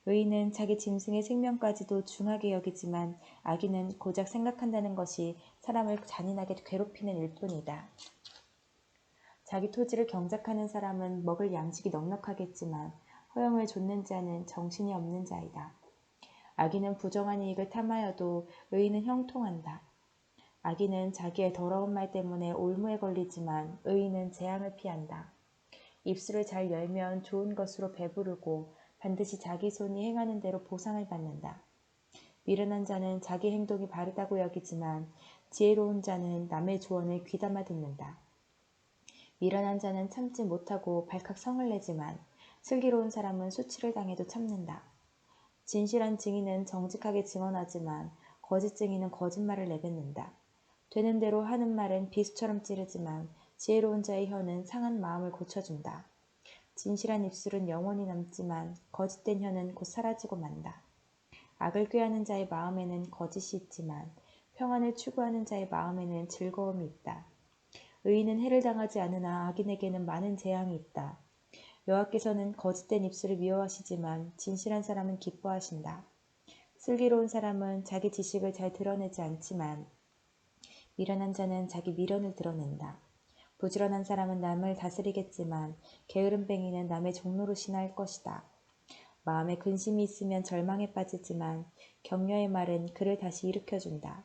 의인은 자기 짐승의 생명까지도 중하게 여기지만 악인은 고작 생각한다는 것이 사람을 잔인하게 괴롭히는 일뿐이다. 자기 토지를 경작하는 사람은 먹을 양식이 넉넉하겠지만 허영을 좇는 자는 정신이 없는 자이다. 악인은 부정한 이익을 탐하여도 의인은 형통한다. 악인은 자기의 더러운 말 때문에 올무에 걸리지만 의인은 재앙을 피한다. 입술을 잘 열면 좋은 것으로 배부르고 반드시 자기 손이 행하는 대로 보상을 받는다. 미련한 자는 자기 행동이 바르다고 여기지만 지혜로운 자는 남의 조언을 귀담아 듣는다. 미련한 자는 참지 못하고 발칵 성을 내지만 슬기로운 사람은 수치를 당해도 참는다. 진실한 증인은 정직하게 증언하지만 거짓 증인은 거짓말을 내뱉는다. 되는 대로 하는 말은 비수처럼 찌르지만 지혜로운 자의 혀는 상한 마음을 고쳐준다. 진실한 입술은 영원히 남지만 거짓된 혀는 곧 사라지고 만다. 악을 꾀하는 자의 마음에는 거짓이 있지만 평안을 추구하는 자의 마음에는 즐거움이 있다. 의인은 해를 당하지 않으나 악인에게는 많은 재앙이 있다. 여호와께서는 거짓된 입술을 미워하시지만 진실한 사람은 기뻐하신다. 슬기로운 사람은 자기 지식을 잘 드러내지 않지만 미련한 자는 자기 미련을 드러낸다. 부지런한 사람은 남을 다스리겠지만 게으름뱅이는 남의 종노릇이나 할 것이다. 마음에 근심이 있으면 절망에 빠지지만 격려의 말은 그를 다시 일으켜준다.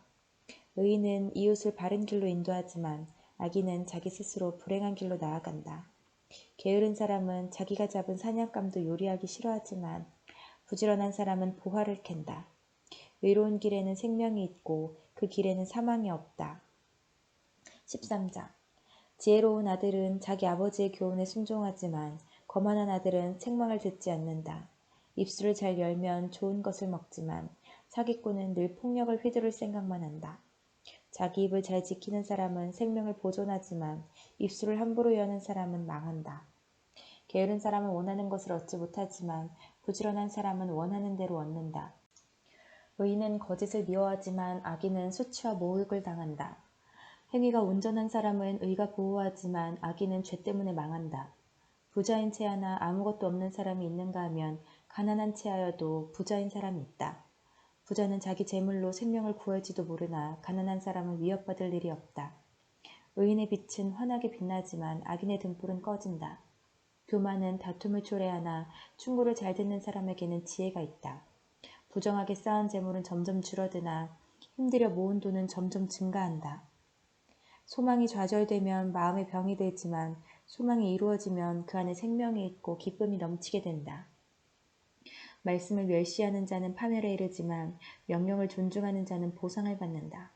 의인은 이웃을 바른 길로 인도하지만 악인은 자기 스스로 불행한 길로 나아간다. 게으른 사람은 자기가 잡은 사냥감도 요리하기 싫어하지만 부지런한 사람은 보화를 캔다. 의로운 길에는 생명이 있고 그 길에는 사망이 없다. 13장. 지혜로운 아들은 자기 아버지의 교훈에 순종하지만 거만한 아들은 책망을 듣지 않는다. 입술을 잘 열면 좋은 것을 먹지만 사기꾼은 늘 폭력을 휘두를 생각만 한다. 자기 입을 잘 지키는 사람은 생명을 보존하지만 입술을 함부로 여는 사람은 망한다. 게으른 사람은 원하는 것을 얻지 못하지만 부지런한 사람은 원하는 대로 얻는다. 의인은 거짓을 미워하지만 악인은 수치와 모욕을 당한다. 행위가 온전한 사람은 의가 보호하지만 악인은 죄 때문에 망한다. 부자인 채 하나 아무것도 없는 사람이 있는가 하면 가난한 채 하여도 부자인 사람이 있다. 부자는 자기 재물로 생명을 구할지도 모르나 가난한 사람은 위협받을 일이 없다. 의인의 빛은 환하게 빛나지만 악인의 등불은 꺼진다. 교만은 다툼을 초래하나 충고를 잘 듣는 사람에게는 지혜가 있다. 부정하게 쌓은 재물은 점점 줄어드나 힘들여 모은 돈은 점점 증가한다. 소망이 좌절되면 마음에 병이 들지만 소망이 이루어지면 그 안에 생명이 있고 기쁨이 넘치게 된다. 말씀을 멸시하는 자는 파멸에 이르지만 명령을 존중하는 자는 보상을 받는다.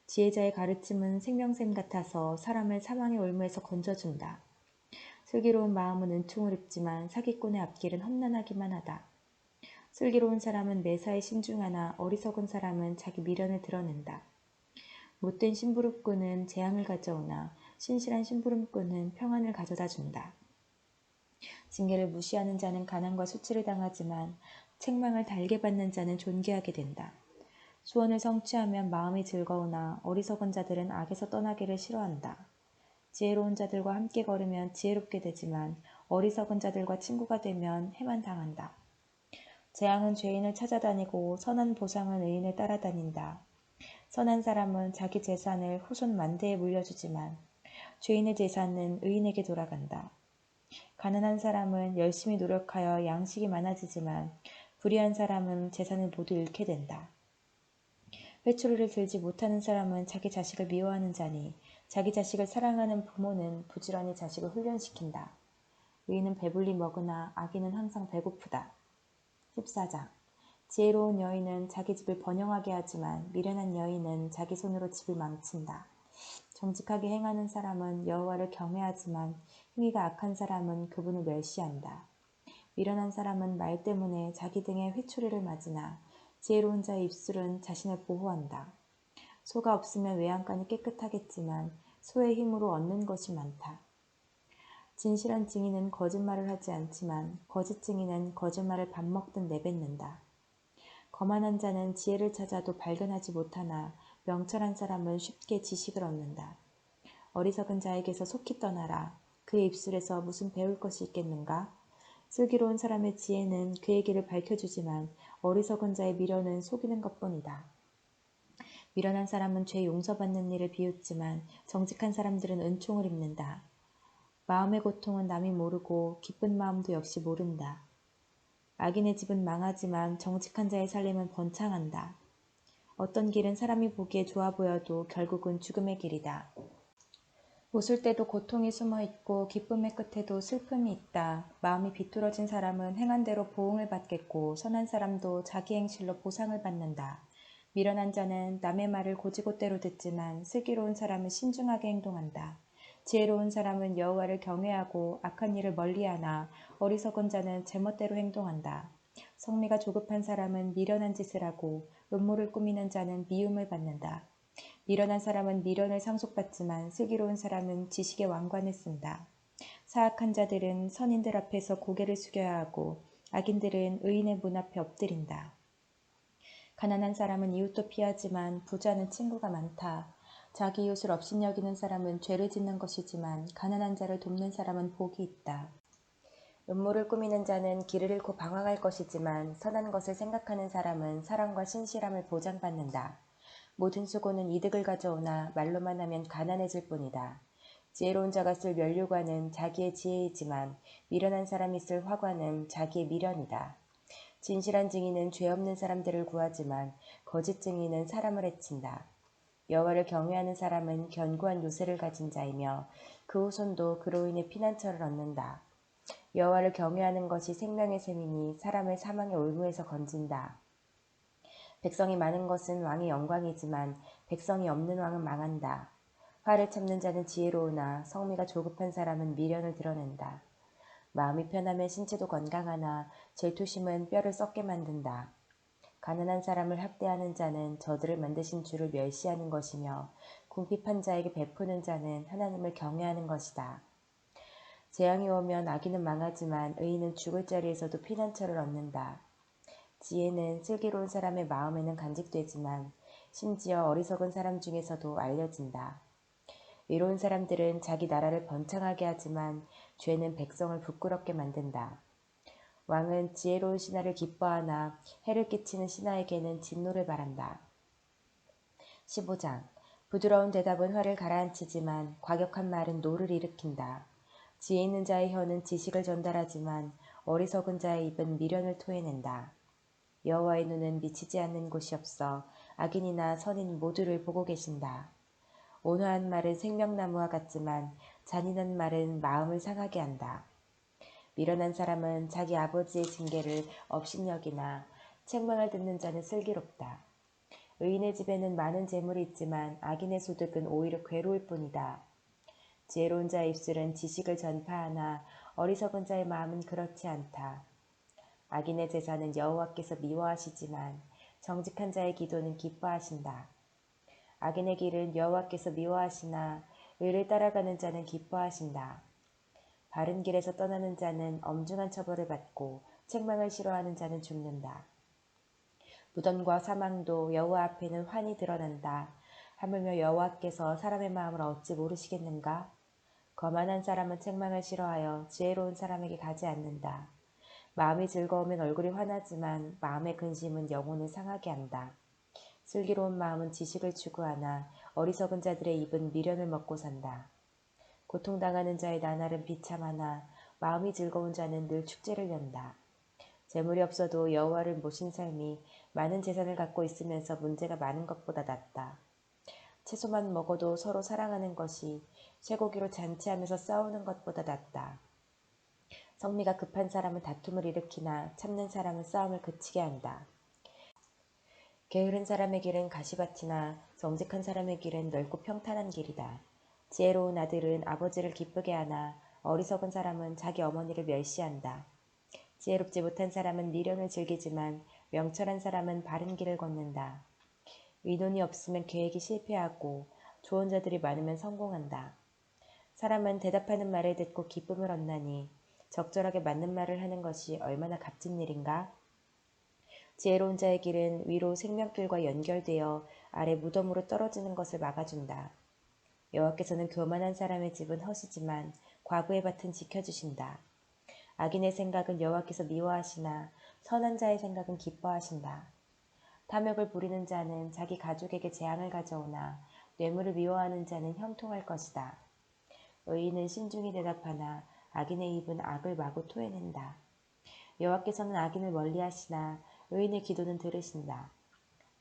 지혜자의 가르침은 생명샘 같아서 사람을 사망의 올무에서 건져준다. 슬기로운 마음은 은총을 입지만 사기꾼의 앞길은 험난하기만 하다. 슬기로운 사람은 매사에 신중하나 어리석은 사람은 자기 미련을 드러낸다. 못된 심부름꾼은 재앙을 가져오나 신실한 심부름꾼은 평안을 가져다 준다. 징계를 무시하는 자는 가난과 수치를 당하지만 책망을 달게 받는 자는 존귀하게 된다. 소원을 성취하면 마음이 즐거우나 어리석은 자들은 악에서 떠나기를 싫어한다. 지혜로운 자들과 함께 걸으면 지혜롭게 되지만 어리석은 자들과 친구가 되면 해만 당한다. 재앙은 죄인을 찾아다니고 선한 보상은 의인을 따라다닌다. 선한 사람은 자기 재산을 후손 만대에 물려주지만 죄인의 재산은 의인에게 돌아간다. 가난한 사람은 열심히 노력하여 양식이 많아지지만 불의한 사람은 재산을 모두 잃게 된다. 회초리를 들지 못하는 사람은 자기 자식을 미워하는 자니 자기 자식을 사랑하는 부모는 부지런히 자식을 훈련시킨다. 의인은 배불리 먹으나 악인은 항상 배고프다. 14장. 지혜로운 여인은 자기 집을 번영하게 하지만 미련한 여인은 자기 손으로 집을 망친다. 정직하게 행하는 사람은 여호와를 경외하지만 행위가 악한 사람은 그분을 멸시한다. 미련한 사람은 말 때문에 자기 등에 회초리를 맞으나 지혜로운 자의 입술은 자신을 보호한다. 소가 없으면 외양간이 깨끗하겠지만 소의 힘으로 얻는 것이 많다. 진실한 증인은 거짓말을 하지 않지만 거짓 증인은 거짓말을 밥 먹듯 내뱉는다. 거만한 자는 지혜를 찾아도 발견하지 못하나 명철한 사람은 쉽게 지식을 얻는다. 어리석은 자에게서 속히 떠나라. 그의 입술에서 무슨 배울 것이 있겠는가? 슬기로운 사람의 지혜는 그의 길을 밝혀주지만 어리석은 자의 미련은 속이는 것뿐이다. 미련한 사람은 죄 용서받는 일을 비웃지만 정직한 사람들은 은총을 입는다. 마음의 고통은 남이 모르고 기쁜 마음도 역시 모른다. 악인의 집은 망하지만 정직한 자의 살림은 번창한다. 어떤 길은 사람이 보기에 좋아 보여도 결국은 죽음의 길이다. 웃을 때도 고통이 숨어있고 기쁨의 끝에도 슬픔이 있다. 마음이 비뚤어진 사람은 행한 대로 보응을 받겠고 선한 사람도 자기 행실로 보상을 받는다. 미련한 자는 남의 말을 곧이곧대로 듣지만 슬기로운 사람은 신중하게 행동한다. 지혜로운 사람은 여호와를 경외하고 악한 일을 멀리하나 어리석은 자는 제멋대로 행동한다. 성미가 조급한 사람은 미련한 짓을 하고 음모를 꾸미는 자는 미움을 받는다. 미련한 사람은 미련을 상속받지만 슬기로운 사람은 지식의 왕관을 쓴다. 사악한 자들은 선인들 앞에서 고개를 숙여야 하고 악인들은 의인의 문 앞에 엎드린다. 가난한 사람은 이웃도 피하지만 부자는 친구가 많다. 자기 이웃을 업신여기는 사람은 죄를 짓는 것이지만 가난한 자를 돕는 사람은 복이 있다. 음모를 꾸미는 자는 길을 잃고 방황할 것이지만 선한 것을 생각하는 사람은 사랑과 신실함을 보장받는다. 모든 수고는 이득을 가져오나 말로만 하면 가난해질 뿐이다. 지혜로운 자가 쓸 면류관은 자기의 지혜이지만 미련한 사람이 쓸 화관은 자기의 미련이다. 진실한 증인은 죄 없는 사람들을 구하지만 거짓 증인은 사람을 해친다. 여호와를 경외하는 사람은 견고한 요새를 가진 자이며 그 후손도 그로 인해 피난처를 얻는다. 여호와를 경외하는 것이 생명의 셈이니 사람을 사망의 올무에서 건진다. 백성이 많은 것은 왕의 영광이지만 백성이 없는 왕은 망한다. 화를 참는 자는 지혜로우나 성미가 조급한 사람은 미련을 드러낸다. 마음이 편하면 신체도 건강하나 질투심은 뼈를 썩게 만든다. 가난한 사람을 학대하는 자는 저들을 만드신 주를 멸시하는 것이며 궁핍한 자에게 베푸는 자는 하나님을 경외하는 것이다. 재앙이 오면 악인은 망하지만 의인은 죽을 자리에서도 피난처를 얻는다. 지혜는 슬기로운 사람의 마음에는 간직되지만 심지어 어리석은 사람 중에서도 알려진다. 의로운 사람들은 자기 나라를 번창하게 하지만 죄는 백성을 부끄럽게 만든다. 왕은 지혜로운 신하를 기뻐하나 해를 끼치는 신하에게는 진노를 바란다. 15장 부드러운 대답은 화를 가라앉히지만 과격한 말은 노를 일으킨다. 지혜 있는 자의 혀는 지식을 전달하지만 어리석은 자의 입은 미련을 토해낸다. 여호와의 눈은 미치지 않는 곳이 없어 악인이나 선인 모두를 보고 계신다. 온화한 말은 생명나무와 같지만 잔인한 말은 마음을 상하게 한다. 미련한 사람은 자기 아버지의 징계를 업신여기나 책망을 듣는 자는 슬기롭다. 의인의 집에는 많은 재물이 있지만 악인의 소득은 오히려 괴로울 뿐이다. 지혜로운 자의 입술은 지식을 전파하나 어리석은 자의 마음은 그렇지 않다. 악인의 제사는 여호와께서 미워하시지만 정직한 자의 기도는 기뻐하신다. 악인의 길은 여호와께서 미워하시나 의를 따라가는 자는 기뻐하신다. 바른 길에서 떠나는 자는 엄중한 처벌을 받고 책망을 싫어하는 자는 죽는다. 무덤과 사망도 여호와 앞에는 환히 드러난다. 하물며 여호와께서 사람의 마음을 어찌 모르시겠는가? 거만한 사람은 책망을 싫어하여 지혜로운 사람에게 가지 않는다. 마음이 즐거우면 얼굴이 환하지만 마음의 근심은 영혼을 상하게 한다. 슬기로운 마음은 지식을 추구하나 어리석은 자들의 입은 미련을 먹고 산다. 고통당하는 자의 나날은 비참하나 마음이 즐거운 자는 늘 축제를 연다. 재물이 없어도 여호와를 모신 삶이 많은 재산을 갖고 있으면서 문제가 많은 것보다 낫다. 채소만 먹어도 서로 사랑하는 것이 쇠고기로 잔치하면서 싸우는 것보다 낫다. 성미가 급한 사람은 다툼을 일으키나 참는 사람은 싸움을 그치게 한다. 게으른 사람의 길은 가시밭이나 정직한 사람의 길은 넓고 평탄한 길이다. 지혜로운 아들은 아버지를 기쁘게 하나 어리석은 사람은 자기 어머니를 멸시한다. 지혜롭지 못한 사람은 미련을 즐기지만 명철한 사람은 바른 길을 걷는다. 의논이 없으면 계획이 실패하고 좋은 자들이 많으면 성공한다. 사람은 대답하는 말을 듣고 기쁨을 얻나니 적절하게 맞는 말을 하는 것이 얼마나 값진 일인가? 지혜로운 자의 길은 위로 생명길과 연결되어 아래 무덤으로 떨어지는 것을 막아준다. 여호와께서는 교만한 사람의 집은 허시지만 과부의 밭은 지켜주신다. 악인의 생각은 여호와께서 미워하시나 선한 자의 생각은 기뻐하신다. 탐욕을 부리는 자는 자기 가족에게 재앙을 가져오나 뇌물을 미워하는 자는 형통할 것이다. 의인은 신중히 대답하나 악인의 입은 악을 마구 토해낸다. 여호와께서는 악인을 멀리하시나 의인의 기도는 들으신다.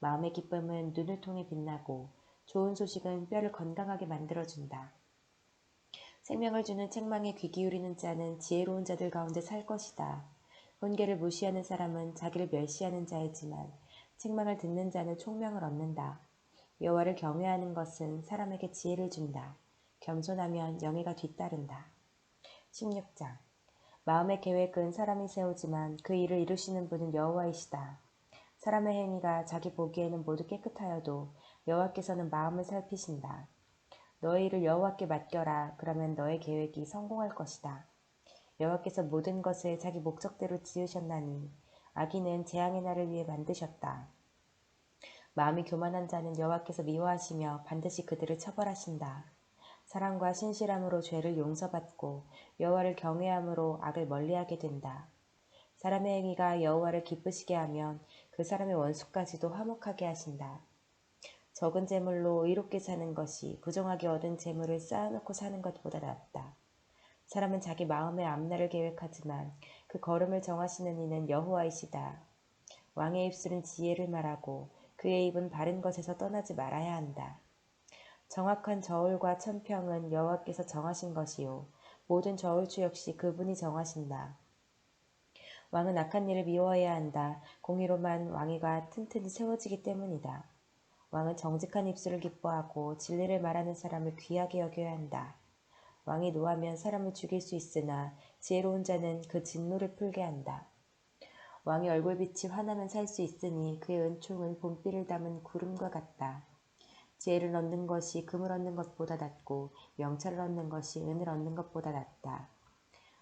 마음의 기쁨은 눈을 통해 빛나고 좋은 소식은 뼈를 건강하게 만들어준다. 생명을 주는 책망에 귀 기울이는 자는 지혜로운 자들 가운데 살 것이다. 훈계를 무시하는 사람은 자기를 멸시하는 자이지만 책망을 듣는 자는 총명을 얻는다. 여호와를 경외하는 것은 사람에게 지혜를 준다. 겸손하면 영예가 뒤따른다. 16장 마음의 계획은 사람이 세우지만 그 일을 이루시는 분은 여호와이시다. 사람의 행위가 자기 보기에는 모두 깨끗하여도 여호와께서는 마음을 살피신다. 너의 일을 여호와께 맡겨라. 그러면 너의 계획이 성공할 것이다. 여호와께서 모든 것을 자기 목적대로 지으셨나니 악인은 재앙의 날을 위해 만드셨다. 마음이 교만한 자는 여호와께서 미워하시며 반드시 그들을 처벌하신다. 사랑과 신실함으로 죄를 용서받고 여호와를 경외함으로 악을 멀리하게 된다. 사람의 행위가 여호와를 기쁘시게 하면 그 사람의 원수까지도 화목하게 하신다. 적은 재물로 의롭게 사는 것이 부정하게 얻은 재물을 쌓아놓고 사는 것보다 낫다. 사람은 자기 마음의 앞날을 계획하지만 그 걸음을 정하시는 이는 여호와이시다. 왕의 입술은 지혜를 말하고 그의 입은 바른 것에서 떠나지 말아야 한다. 정확한 저울과 천평은 여호와께서 정하신 것이요 모든 저울추 역시 그분이 정하신다. 왕은 악한 일을 미워해야 한다. 공의로만 왕위가 튼튼히 세워지기 때문이다. 왕은 정직한 입술을 기뻐하고 진리를 말하는 사람을 귀하게 여겨야 한다. 왕이 노하면 사람을 죽일 수 있으나 지혜로운 자는 그 진노를 풀게 한다. 왕의 얼굴빛이 환하면 살 수 있으니 그의 은총은 봄비를 담은 구름과 같다. 지혜를 얻는 것이 금을 얻는 것보다 낫고 명철을 얻는 것이 은을 얻는 것보다 낫다.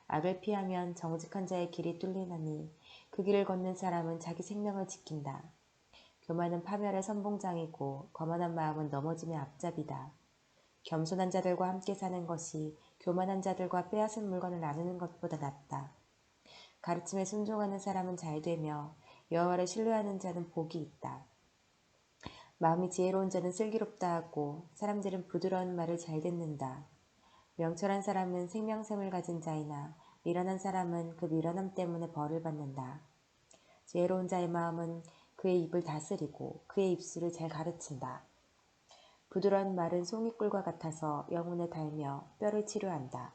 악을 피하면 정직한 자의 길이 뚫리나니 그 길을 걷는 사람은 자기 생명을 지킨다. 교만은 파멸의 선봉장이고 거만한 마음은 넘어짐의 앞잡이다. 겸손한 자들과 함께 사는 것이 교만한 자들과 빼앗은 물건을 나누는 것보다 낫다. 가르침에 순종하는 사람은 잘되며 여호와를 신뢰하는 자는 복이 있다. 마음이 지혜로운 자는 슬기롭다 하고 사람들은 부드러운 말을 잘 듣는다. 명철한 사람은 생명샘을 가진 자이나 미련한 사람은 그 미련함 때문에 벌을 받는다. 지혜로운 자의 마음은 그의 입을 다스리고 그의 입술을 잘 가르친다. 부드러운 말은 송이꿀과 같아서 영혼에 달며 뼈를 치료한다.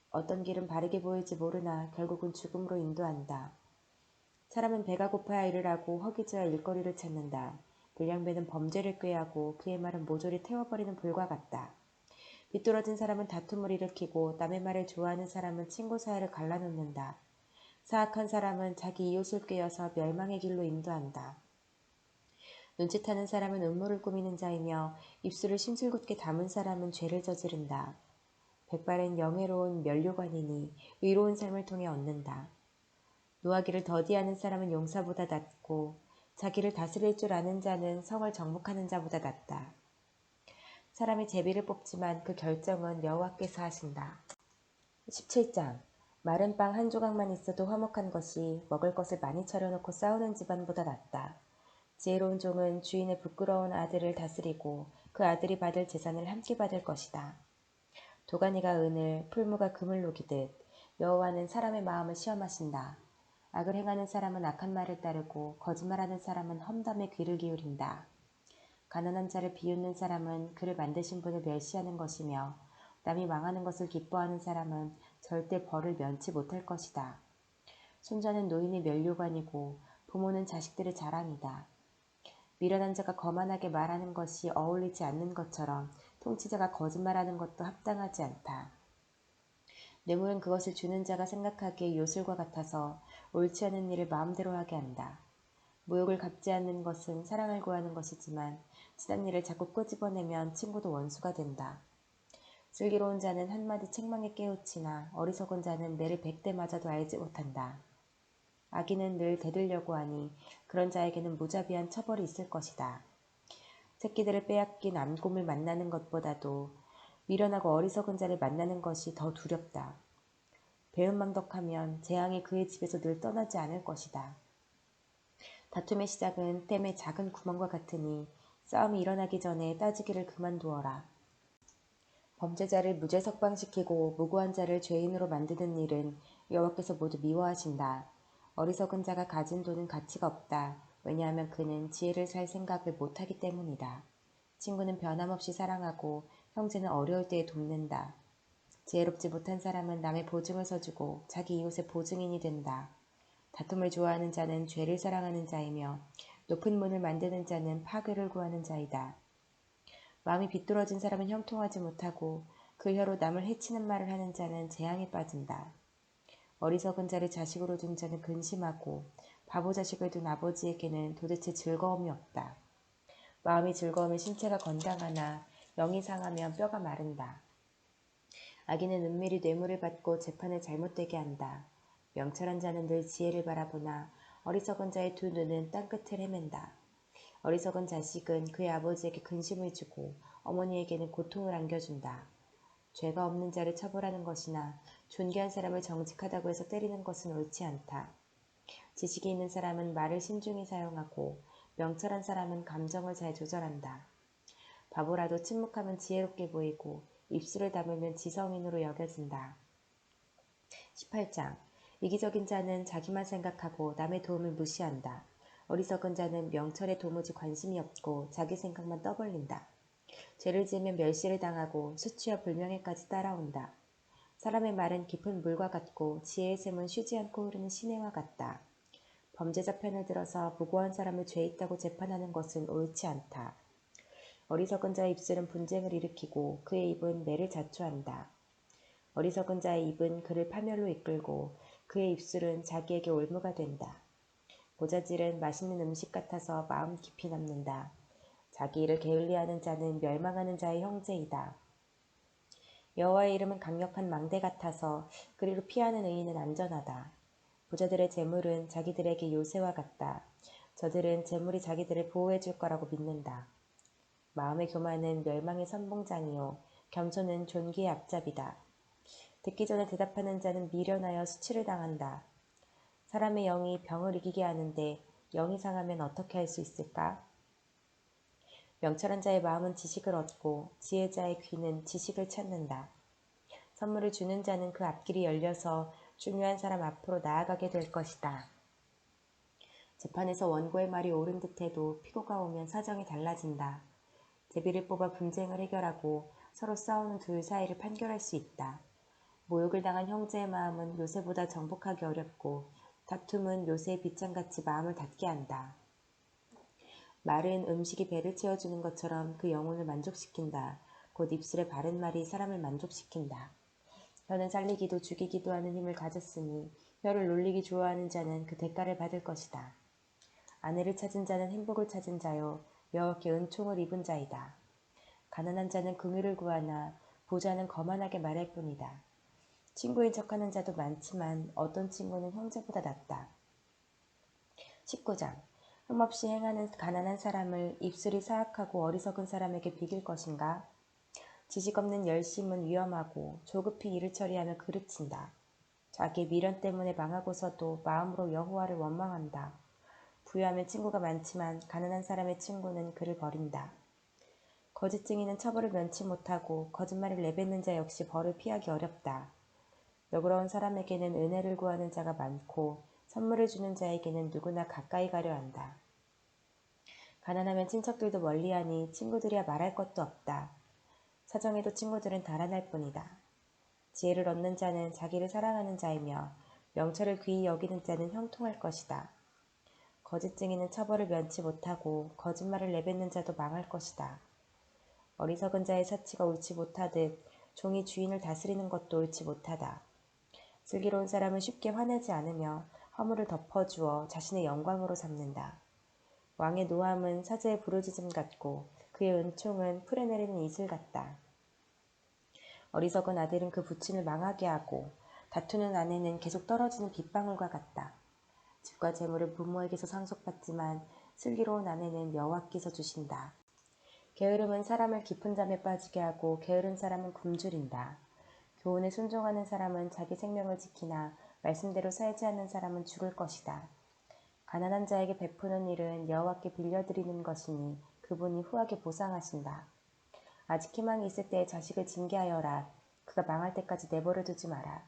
어떤 길은 바르게 보일지 모르나 결국은 죽음으로 인도한다. 사람은 배가 고파야 일을 하고 허기져야 일거리를 찾는다. 불량배는 범죄를 꾀하고 그의 말은 모조리 태워버리는 불과 같다. 비뚤어진 사람은 다툼을 일으키고 남의 말을 좋아하는 사람은 친구 사이를 갈라놓는다. 사악한 사람은 자기 이웃을 꾀어서 멸망의 길로 인도한다. 눈치타는 사람은 음모를 꾸미는 자이며 입술을 심술궂게 담은 사람은 죄를 저지른다. 백발은 영예로운 면류관이니 의로운 삶을 통해 얻는다. 노하기를 더디하는 사람은 용사보다 낫고 자기를 다스릴 줄 아는 자는 성을 정복하는 자보다 낫다. 사람이 제비를 뽑지만 그 결정은 여호와께서 하신다. 17장 마른 빵 한 조각만 있어도 화목한 것이 먹을 것을 많이 차려놓고 싸우는 집안보다 낫다. 지혜로운 종은 주인의 부끄러운 아들을 다스리고 그 아들이 받을 재산을 함께 받을 것이다. 도가니가 은을, 풀무가 금을 녹이듯 여호와는 사람의 마음을 시험하신다. 악을 행하는 사람은 악한 말을 따르고 거짓말하는 사람은 험담에 귀를 기울인다. 가난한 자를 비웃는 사람은 그를 만드신 분을 멸시하는 것이며 남이 망하는 것을 기뻐하는 사람은 절대 벌을 면치 못할 것이다. 손자는 노인의 면류관이고 부모는 자식들의 자랑이다. 미련한 자가 거만하게 말하는 것이 어울리지 않는 것처럼 통치자가 거짓말하는 것도 합당하지 않다. 뇌물은 그것을 주는 자가 생각하기에 요술과 같아서 옳지 않은 일을 마음대로 하게 한다. 모욕을 갚지 않는 것은 사랑을 구하는 것이지만 지난 일을 자꾸 끄집어내면 친구도 원수가 된다. 슬기로운 자는 한마디 책망에 깨우치나 어리석은 자는 매를 100대 맞아도 알지 못한다. 악인은 늘 대들려고 하니 그런 자에게는 무자비한 처벌이 있을 것이다. 새끼들을 빼앗긴 암곰을 만나는 것보다도 미련하고 어리석은 자를 만나는 것이 더 두렵다. 배은망덕하면 재앙이 그의 집에서 늘 떠나지 않을 것이다. 다툼의 시작은 댐의 작은 구멍과 같으니 싸움이 일어나기 전에 따지기를 그만두어라. 범죄자를 무죄 석방시키고 무고한 자를 죄인으로 만드는 일은 여호와께서 모두 미워하신다. 어리석은 자가 가진 돈은 가치가 없다. 왜냐하면 그는 지혜를 살 생각을 못하기 때문이다. 친구는 변함없이 사랑하고 형제는 어려울 때에 돕는다. 지혜롭지 못한 사람은 남의 보증을 서주고 자기 이웃의 보증인이 된다. 다툼을 좋아하는 자는 죄를 사랑하는 자이며 높은 문을 만드는 자는 파괴를 구하는 자이다. 마음이 비뚤어진 사람은 형통하지 못하고 그 혀로 남을 해치는 말을 하는 자는 재앙에 빠진다. 어리석은 자를 자식으로 둔 자는 근심하고 바보 자식을 둔 아버지에게는 도대체 즐거움이 없다. 마음이 즐거우면 신체가 건강하나 영이 상하면 뼈가 마른다. 악인은 은밀히 뇌물을 받고 재판을 잘못되게 한다. 명철한 자는 늘 지혜를 바라보나 어리석은 자의 두 눈은 땅끝을 헤맨다. 어리석은 자식은 그의 아버지에게 근심을 주고 어머니에게는 고통을 안겨준다. 죄가 없는 자를 처벌하는 것이나 존귀한 사람을 정직하다고 해서 때리는 것은 옳지 않다. 지식이 있는 사람은 말을 신중히 사용하고 명철한 사람은 감정을 잘 조절한다. 바보라도 침묵하면 지혜롭게 보이고 입술을 다물면 지성인으로 여겨진다. 18장 이기적인 자는 자기만 생각하고 남의 도움을 무시한다. 어리석은 자는 명철에 도무지 관심이 없고 자기 생각만 떠벌린다. 죄를 지으면 멸시를 당하고 수치와 불명예까지 따라온다. 사람의 말은 깊은 물과 같고 지혜의 샘은 쉬지 않고 흐르는 시내와 같다. 범죄자 편을 들어서 무고한 사람을 죄 있다고 재판하는 것은 옳지 않다. 어리석은 자의 입술은 분쟁을 일으키고 그의 입은 매를 자초한다. 어리석은 자의 입은 그를 파멸로 이끌고 그의 입술은 자기에게 올무가 된다. 모자질은 맛있는 음식 같아서 마음 깊이 남는다. 자기 일을 게을리하는 자는 멸망하는 자의 형제이다. 여호와의 이름은 강력한 망대 같아서 그리로 피하는 의인은 안전하다. 부자들의 재물은 자기들에게 요새와 같다. 저들은 재물이 자기들을 보호해 줄 거라고 믿는다. 마음의 교만은 멸망의 선봉장이요 겸손은 존귀의 앞잡이다. 듣기 전에 대답하는 자는 미련하여 수치를 당한다. 사람의 영이 병을 이기게 하는데 영이 상하면 어떻게 할 수 있을까? 명철한 자의 마음은 지식을 얻고 지혜자의 귀는 지식을 찾는다. 선물을 주는 자는 그 앞길이 열려서 중요한 사람 앞으로 나아가게 될 것이다. 재판에서 원고의 말이 옳은 듯해도 피고가 오면 사정이 달라진다. 제비를 뽑아 분쟁을 해결하고 서로 싸우는 둘 사이를 판결할 수 있다. 모욕을 당한 형제의 마음은 요새보다 정복하기 어렵고 다툼은 요새의 빗장같이 마음을 닫게 한다. 말은 음식이 배를 채워주는 것처럼 그 영혼을 만족시킨다. 곧 입술의 바른 말이 사람을 만족시킨다. 혀는 살리기도 죽이기도 하는 힘을 가졌으니 혀를 놀리기 좋아하는 자는 그 대가를 받을 것이다. 아내를 찾은 자는 행복을 찾은 자요 여호와께 은총을 입은 자이다. 가난한 자는 긍휼을 구하나 부자는 거만하게 말할 뿐이다. 친구인 척하는 자도 많지만 어떤 친구는 형제보다 낫다. 19장 흠없이 행하는 가난한 사람을 입술이 사악하고 어리석은 사람에게 비길 것인가? 지식 없는 열심은 위험하고 조급히 일을 처리하며 그르친다. 자기의 미련 때문에 망하고서도 마음으로 여호와를 원망한다. 부유하면 친구가 많지만 가난한 사람의 친구는 그를 버린다. 거짓 증인은 처벌을 면치 못하고 거짓말을 내뱉는 자 역시 벌을 피하기 어렵다. 너그러운 사람에게는 은혜를 구하는 자가 많고 선물을 주는 자에게는 누구나 가까이 가려 한다. 가난하면 친척들도 멀리하니 친구들이야 말할 것도 없다. 사정에도 친구들은 달아날 뿐이다. 지혜를 얻는 자는 자기를 사랑하는 자이며 명철을 귀히 여기는 자는 형통할 것이다. 거짓 증인은 처벌을 면치 못하고 거짓말을 내뱉는 자도 망할 것이다. 어리석은 자의 사치가 옳지 못하듯 종이 주인을 다스리는 것도 옳지 못하다. 슬기로운 사람은 쉽게 화내지 않으며 허물을 덮어주어 자신의 영광으로 삼는다. 왕의 노함은 사자의 부르짖음 같고 그의 은총은 풀에 내리는 이슬 같다. 어리석은 아들은 그 부친을 망하게 하고 다투는 아내는 계속 떨어지는 빗방울과 같다. 집과 재물은 부모에게서 상속받지만 슬기로운 아내는 여호와께서 주신다. 게으름은 사람을 깊은 잠에 빠지게 하고 게으른 사람은 굶주린다. 교훈에 순종하는 사람은 자기 생명을 지키나 말씀대로 살지 않는 사람은 죽을 것이다. 가난한 자에게 베푸는 일은 여호와께 빌려드리는 것이니 그분이 후하게 보상하신다. 아직 희망이 있을 때에 자식을 징계하여라. 그가 망할 때까지 내버려 두지 마라.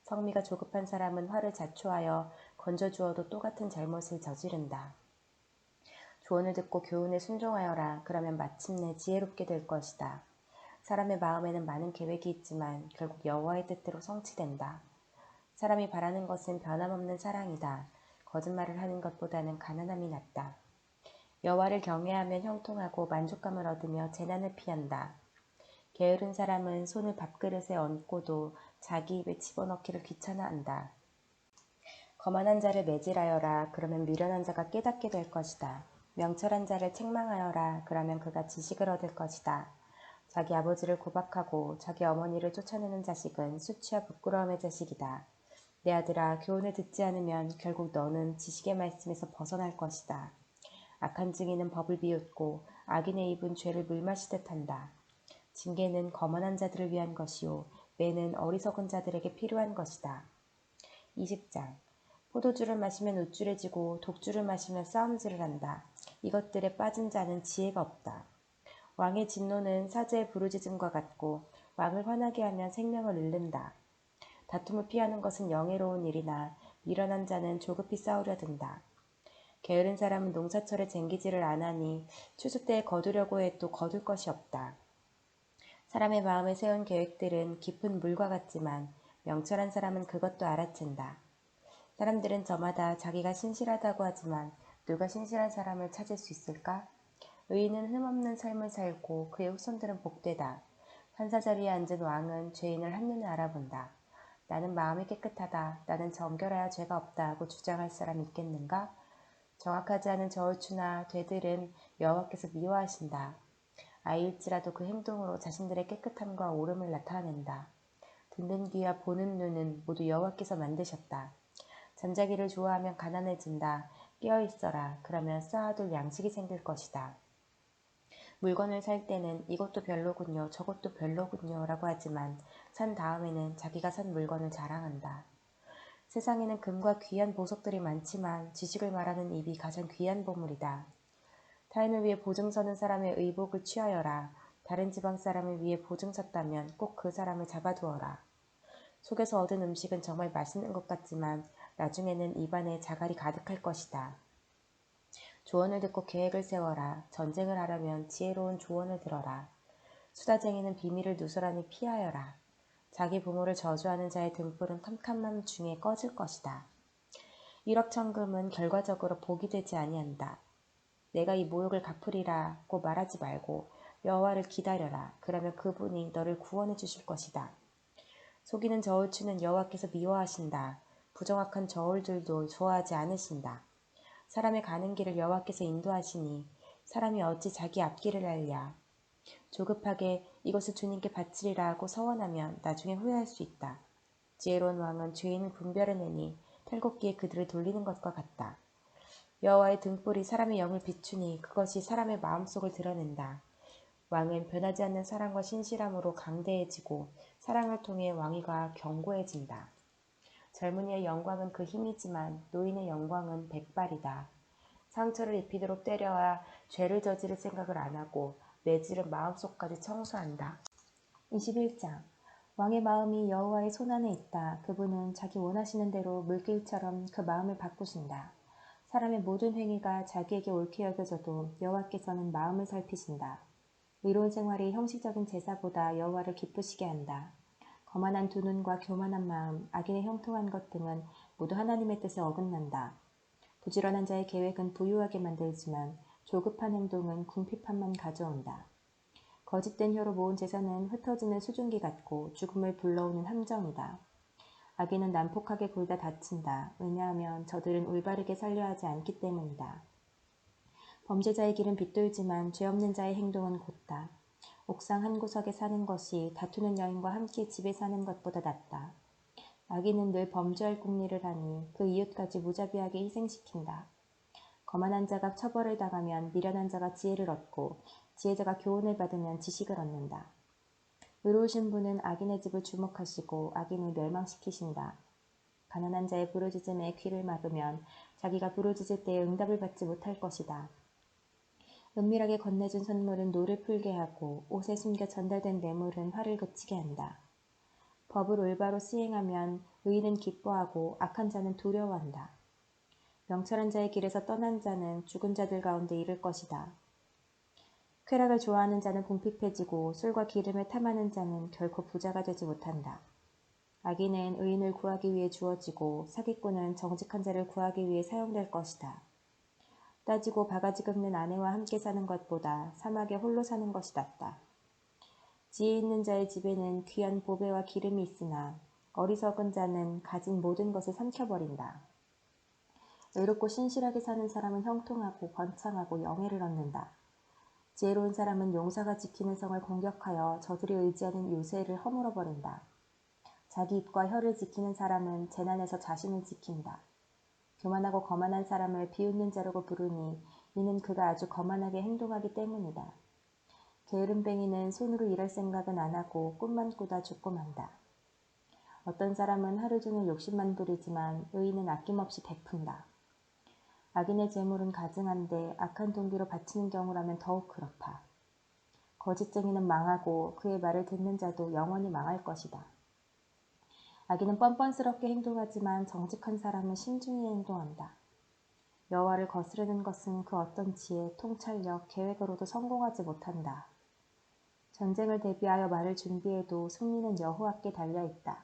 성미가 조급한 사람은 화를 자초하여 건져주어도 또 같은 잘못을 저지른다. 조언을 듣고 교훈에 순종하여라. 그러면 마침내 지혜롭게 될 것이다. 사람의 마음에는 많은 계획이 있지만 결국 여호와의 뜻대로 성취된다. 사람이 바라는 것은 변함없는 사랑이다. 거짓말을 하는 것보다는 가난함이 낫다. 여호와를 경외하면 형통하고 만족감을 얻으며 재난을 피한다. 게으른 사람은 손을 밥그릇에 얹고도 자기 입에 집어넣기를 귀찮아한다. 거만한 자를 매질하여라. 그러면 미련한 자가 깨닫게 될 것이다. 명철한 자를 책망하여라. 그러면 그가 지식을 얻을 것이다. 자기 아버지를 구박하고 자기 어머니를 쫓아내는 자식은 수치와 부끄러움의 자식이다. 내 아들아, 교훈을 듣지 않으면 결국 너는 지식의 말씀에서 벗어날 것이다. 악한 증인은 법을 비웃고 악인의 입은 죄를 물마시듯 한다. 징계는 거만한 자들을 위한 것이요 매는 어리석은 자들에게 필요한 것이다. 20장 포도주를 마시면 우쭐해지고 독주를 마시면 싸움질을 한다. 이것들에 빠진 자는 지혜가 없다. 왕의 진노는 사자의 부르짖음과 같고 왕을 화나게 하면 생명을 잃는다. 다툼을 피하는 것은 영예로운 일이나 미련한 자는 조급히 싸우려 든다. 게으른 사람은 농사철에 쟁기질을 안 하니 추수 때에 거두려고 해도 거둘 것이 없다. 사람의 마음에 세운 계획들은 깊은 물과 같지만 명철한 사람은 그것도 알아챈다. 사람들은 저마다 자기가 신실하다고 하지만 누가 신실한 사람을 찾을 수 있을까? 의인은 흠없는 삶을 살고 그의 후손들은 복되다. 판사 자리에 앉은 왕은 죄인을 한눈에 알아본다. 나는 마음이 깨끗하다. 나는 정결하여 죄가 없다 하고 주장할 사람이 있겠는가? 정확하지 않은 저울추나 되들은 여호와께서 미워하신다. 아이일지라도 그 행동으로 자신들의 깨끗함과 옳음을 나타낸다. 듣는 귀와 보는 눈은 모두 여호와께서 만드셨다. 잠자기를 좋아하면 가난해진다. 깨어있어라. 그러면 쌓아둘 양식이 생길 것이다. 물건을 살 때는 이것도 별로군요, 저것도 별로군요 라고 하지만 산 다음에는 자기가 산 물건을 자랑한다. 세상에는 금과 귀한 보석들이 많지만 지식을 말하는 입이 가장 귀한 보물이다. 타인을 위해 보증 서는 사람의 의복을 취하여라. 다른 지방 사람을 위해 보증 섰다면 꼭 그 사람을 잡아두어라. 속에서 얻은 음식은 정말 맛있는 것 같지만 나중에는 입안에 자갈이 가득할 것이다. 조언을 듣고 계획을 세워라. 전쟁을 하려면 지혜로운 조언을 들어라. 수다쟁이는 비밀을 누설하니 피하여라. 자기 부모를 저주하는 자의 등불은 캄캄함 중에 꺼질 것이다. 일확천금은 결과적으로 복이 되지 아니한다. 내가 이 모욕을 갚으리라고 말하지 말고 여호와를 기다려라. 그러면 그분이 너를 구원해 주실 것이다. 속이는 저울추는 여호와께서 미워하신다. 부정확한 저울들도 좋아하지 않으신다. 사람의 가는 길을 여호와께서 인도하시니 사람이 어찌 자기 앞길을 알랴. 조급하게 이것을 주님께 바치리라 하고 서원하면 나중에 후회할 수 있다. 지혜로운 왕은 죄인을 분별해내니 탈곡기에 그들을 돌리는 것과 같다. 여호와의 등불이 사람의 영을 비추니 그것이 사람의 마음속을 드러낸다. 왕은 변하지 않는 사랑과 신실함으로 강대해지고 사랑을 통해 왕위가 견고해진다. 젊은이의 영광은 그 힘이지만 노인의 영광은 백발이다. 상처를 입히도록 때려야 죄를 저지를 생각을 안 하고 매질은 마음속까지 청소한다. 21장 왕의 마음이 여호와의 손안에 있다. 그분은 자기 원하시는 대로 물길처럼 그 마음을 바꾸신다. 사람의 모든 행위가 자기에게 옳게 여겨져도 여호와께서는 마음을 살피신다. 의로운 생활이 형식적인 제사보다 여호와를 기쁘시게 한다. 거만한 두 눈과 교만한 마음, 악인의 형통한 것 등은 모두 하나님의 뜻에 어긋난다. 부지런한 자의 계획은 부유하게 만들지만 조급한 행동은 궁핍함만 가져온다. 거짓된 혀로 모은 재산은 흩어지는 수증기 같고 죽음을 불러오는 함정이다. 악인은 난폭하게 굴다 다친다. 왜냐하면 저들은 올바르게 살려 하지 않기 때문이다. 범죄자의 길은 비뚤지만 죄 없는 자의 행동은 곧다. 옥상 한 구석에 사는 것이 다투는 여인과 함께 집에 사는 것보다 낫다. 악인은 늘 범죄할 궁리를 하니 그 이웃까지 무자비하게 희생시킨다. 거만한 자가 처벌을 당하면 미련한 자가 지혜를 얻고 지혜자가 교훈을 받으면 지식을 얻는다. 의로우신 분은 악인의 집을 주목하시고 악인을 멸망시키신다. 가난한 자의 부르짖음에 귀를 막으면 자기가 부르짖을 때에 응답을 받지 못할 것이다. 은밀하게 건네준 선물은 노를 풀게 하고 옷에 숨겨 전달된 뇌물은 화를 그치게 한다. 법을 올바로 시행하면 의인은 기뻐하고 악한 자는 두려워한다. 명철한 자의 길에서 떠난 자는 죽은 자들 가운데 이를 것이다. 쾌락을 좋아하는 자는 궁핍해지고 술과 기름을 탐하는 자는 결코 부자가 되지 못한다. 악인은 의인을 구하기 위해 주어지고 사기꾼은 정직한 자를 구하기 위해 사용될 것이다. 따지고 바가지 긁는 아내와 함께 사는 것보다 사막에 홀로 사는 것이 낫다. 지혜 있는 자의 집에는 귀한 보배와 기름이 있으나 어리석은 자는 가진 모든 것을 삼켜버린다. 의롭고 신실하게 사는 사람은 형통하고 번창하고 영예를 얻는다. 지혜로운 사람은 용사가 지키는 성을 공격하여 저들이 의지하는 요새를 허물어버린다. 자기 입과 혀를 지키는 사람은 재난에서 자신을 지킨다. 교만하고 거만한 사람을 비웃는 자라고 부르니 이는 그가 아주 거만하게 행동하기 때문이다. 게으름뱅이는 손으로 일할 생각은 안 하고 꿈만 꾸다 죽고 만다. 어떤 사람은 하루 종일 욕심만 부리지만 의인은 아낌없이 베푼다. 악인의 재물은 가증한데 악한 동기로 바치는 경우라면 더욱 그렇다. 거짓쟁이는 망하고 그의 말을 듣는 자도 영원히 망할 것이다. 악인은 뻔뻔스럽게 행동하지만 정직한 사람은 신중히 행동한다. 여호와를 거스르는 것은 그 어떤 지혜, 통찰력, 계획으로도 성공하지 못한다. 전쟁을 대비하여 말을 준비해도 승리는 여호와께 달려있다.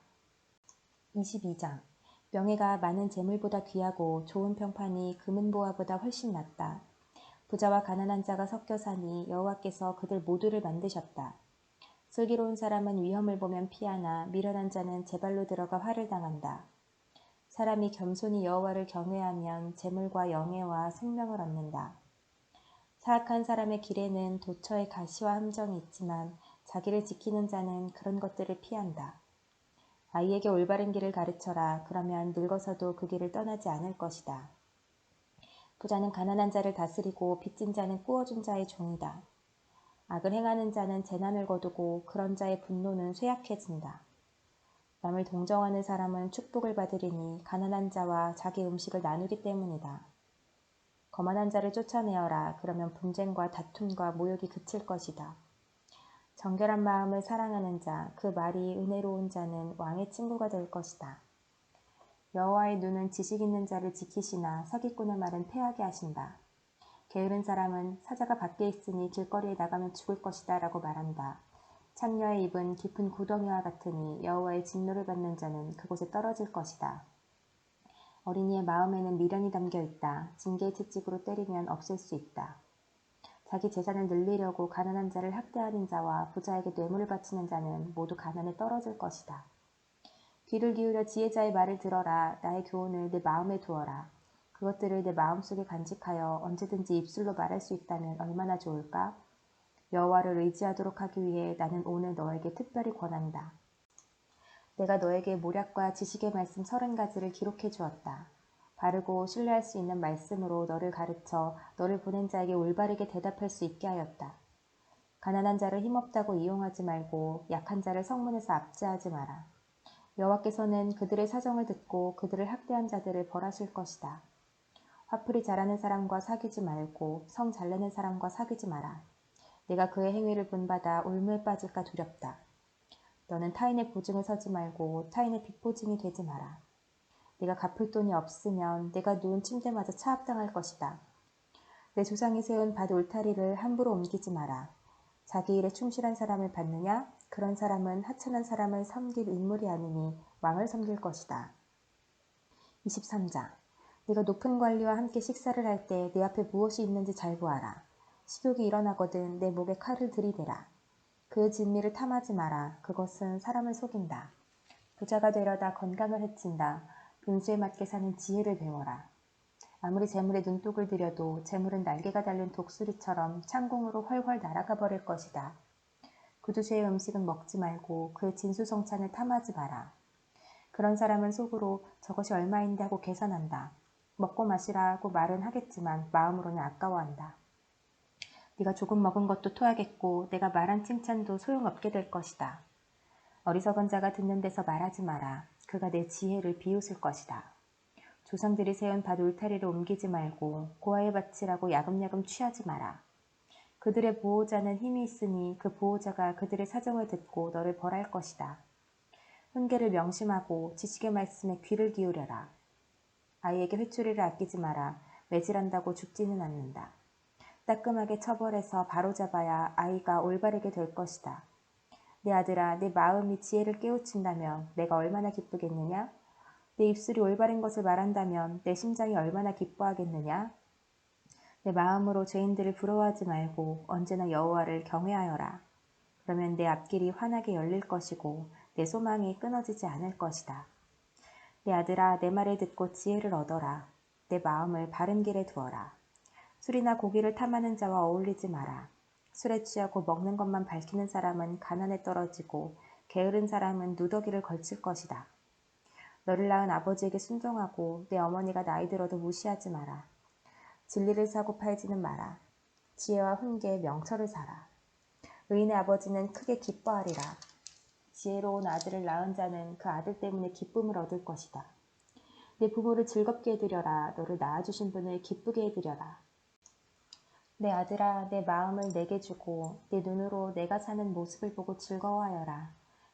22장. 명예가 많은 재물보다 귀하고 좋은 평판이 금은보화보다 훨씬 낫다. 부자와 가난한 자가 섞여 사니 여호와께서 그들 모두를 만드셨다. 슬기로운 사람은 위험을 보면 피하나 미련한 자는 제발로 들어가 화를 당한다. 사람이 겸손히 여호와를 경외하면 재물과 영예와 생명을 얻는다. 사악한 사람의 길에는 도처에 가시와 함정이 있지만 자기를 지키는 자는 그런 것들을 피한다. 아이에게 올바른 길을 가르쳐라. 그러면 늙어서도 그 길을 떠나지 않을 것이다. 부자는 가난한 자를 다스리고 빚진 자는 꾸어준 자의 종이다. 악을 행하는 자는 재난을 거두고 그런 자의 분노는 쇠약해진다. 남을 동정하는 사람은 축복을 받으리니 가난한 자와 자기 음식을 나누기 때문이다. 거만한 자를 쫓아내어라. 그러면 분쟁과 다툼과 모욕이 그칠 것이다. 정결한 마음을 사랑하는 자, 그 말이 은혜로운 자는 왕의 친구가 될 것이다. 여호와의 눈은 지식 있는 자를 지키시나 사기꾼의 말은 패하게 하신다. 게으른 사람은 사자가 밖에 있으니 길거리에 나가면 죽을 것이다 라고 말한다. 창녀의 입은 깊은 구덩이와 같으니 여호와의 진노를 받는 자는 그곳에 떨어질 것이다. 어린이의 마음에는 미련이 담겨 있다. 징계의 채찍으로 때리면 없앨 수 있다. 자기 재산을 늘리려고 가난한 자를 학대하는 자와 부자에게 뇌물을 바치는 자는 모두 가난에 떨어질 것이다. 귀를 기울여 지혜자의 말을 들어라. 나의 교훈을 내 마음에 두어라. 그것들을 내 마음속에 간직하여 언제든지 입술로 말할 수 있다면 얼마나 좋을까? 여호와를 의지하도록 하기 위해 나는 오늘 너에게 특별히 권한다. 내가 너에게 모략과 지식의 말씀 30가지를 기록해 주었다. 바르고 신뢰할 수 있는 말씀으로 너를 가르쳐 너를 보낸 자에게 올바르게 대답할 수 있게 하였다. 가난한 자를 힘없다고 이용하지 말고 약한 자를 성문에서 압제하지 마라. 여호와께서는 그들의 사정을 듣고 그들을 학대한 자들을 벌하실 것이다. 화풀이 잘하는 사람과 사귀지 말고 성 잘내는 사람과 사귀지 마라. 내가 그의 행위를 본받아 올무에 빠질까 두렵다. 너는 타인의 보증을 서지 말고 타인의 뒷보증이 되지 마라. 네가 갚을 돈이 없으면 내가 누운 침대마저 차압당할 것이다. 내 조상이 세운 밭 울타리를 함부로 옮기지 마라. 자기 일에 충실한 사람을 받느냐? 그런 사람은 하찮은 사람을 섬길 인물이 아니니 왕을 섬길 것이다. 23장. 네가 높은 관리와 함께 식사를 할 때 내 앞에 무엇이 있는지 잘 보아라. 식욕이 일어나거든 내 목에 칼을 들이대라. 그의 진미를 탐하지 마라. 그것은 사람을 속인다. 부자가 되려다 건강을 해친다. 분수에 맞게 사는 지혜를 배워라. 아무리 재물에 눈독을 들여도 재물은 날개가 달린 독수리처럼 창공으로 훨훨 날아가 버릴 것이다. 구두쇠의 음식은 먹지 말고 그의 진수성찬을 탐하지 마라. 그런 사람은 속으로 저것이 얼마인데 하고 계산한다. 먹고 마시라고 말은 하겠지만 마음으로는 아까워한다. 네가 조금 먹은 것도 토하겠고 내가 말한 칭찬도 소용없게 될 것이다. 어리석은 자가 듣는 데서 말하지 마라. 그가 내 지혜를 비웃을 것이다. 조상들이 세운 밭 울타리를 옮기지 말고 고아의 밭이라고 야금야금 취하지 마라. 그들의 보호자는 힘이 있으니 그 보호자가 그들의 사정을 듣고 너를 벌할 것이다. 훈계를 명심하고 지식의 말씀에 귀를 기울여라. 아이에게 회초리를 아끼지 마라. 매질한다고 죽지는 않는다. 따끔하게 처벌해서 바로잡아야 아이가 올바르게 될 것이다. 내 아들아, 내 마음이 지혜를 깨우친다면 내가 얼마나 기쁘겠느냐? 내 입술이 올바른 것을 말한다면 내 심장이 얼마나 기뻐하겠느냐? 내 마음으로 죄인들을 부러워하지 말고 언제나 여호와를 경외하여라. 그러면 내 앞길이 환하게 열릴 것이고 내 소망이 끊어지지 않을 것이다. 내 아들아, 내 말을 듣고 지혜를 얻어라. 내 마음을 바른 길에 두어라. 술이나 고기를 탐하는 자와 어울리지 마라. 술에 취하고 먹는 것만 밝히는 사람은 가난에 떨어지고 게으른 사람은 누더기를 걸칠 것이다. 너를 낳은 아버지에게 순종하고 내 어머니가 나이 들어도 무시하지 마라. 진리를 사고 팔지는 마라. 지혜와 훈계에 명철을 사라. 의인의 아버지는 크게 기뻐하리라. 지혜로운 아들을 낳은 자는 그 아들 때문에 기쁨을 얻을 것이다. 내 부모를 즐겁게 해드려라. 너를 낳아주신 분을 기쁘게 해드려라. 내 아들아, 내 마음을 내게 주고 내 눈으로 내가 사는 모습을 보고 즐거워하여라.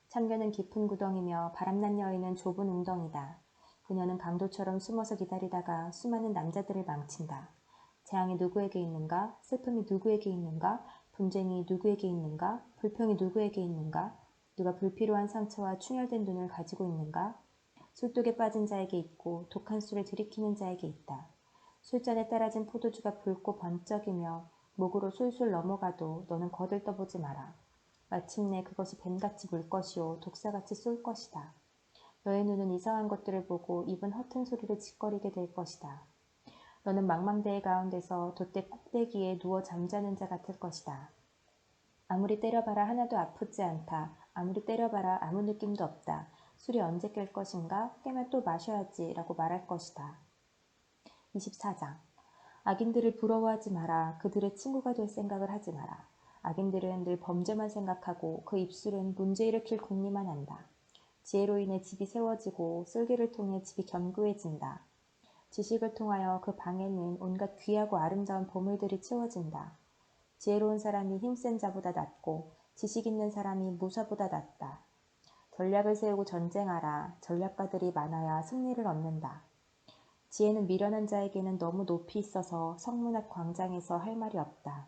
참견은 깊은 구덩이며 바람난 여인은 좁은 웅덩이다. 그녀는 강도처럼 숨어서 기다리다가 수많은 남자들을 망친다. 재앙이 누구에게 있는가? 슬픔이 누구에게 있는가? 분쟁이 누구에게 있는가? 불평이 누구에게 있는가? 누가 불필요한 상처와 충혈된 눈을 가지고 있는가? 술독에 빠진 자에게 있고 독한 술을 들이키는 자에게 있다. 술잔에 따라진 포도주가 붉고 번쩍이며 목으로 술술 넘어가도 너는 거들떠보지 마라. 마침내 그것이 뱀같이 물 것이요 독사같이 쏠 것이다. 너의 눈은 이상한 것들을 보고 입은 허튼 소리를 짓거리게 될 것이다. 너는 망망대해 가운데서 돛대 꼭대기에 누워 잠자는 자 같을 것이다. 아무리 때려봐라 하나도 아프지 않다. 아무리 때려봐라 아무 느낌도 없다. 술이 언제 깰 것인가? 깨면 또 마셔야지 라고 말할 것이다. 24장. 악인들을 부러워하지 마라. 그들의 친구가 될 생각을 하지 마라. 악인들은 늘 범죄만 생각하고 그 입술은 문제 일으킬 궁리만 한다. 지혜로 인해 집이 세워지고 쓸개를 통해 집이 견고해진다. 지식을 통하여 그 방에는 온갖 귀하고 아름다운 보물들이 채워진다. 지혜로운 사람이 힘센 자보다 낫고 지식 있는 사람이 무사보다 낫다. 전략을 세우고 전쟁하라. 전략가들이 많아야 승리를 얻는다. 지혜는 미련한 자에게는 너무 높이 있어서 성문 앞 광장에서 할 말이 없다.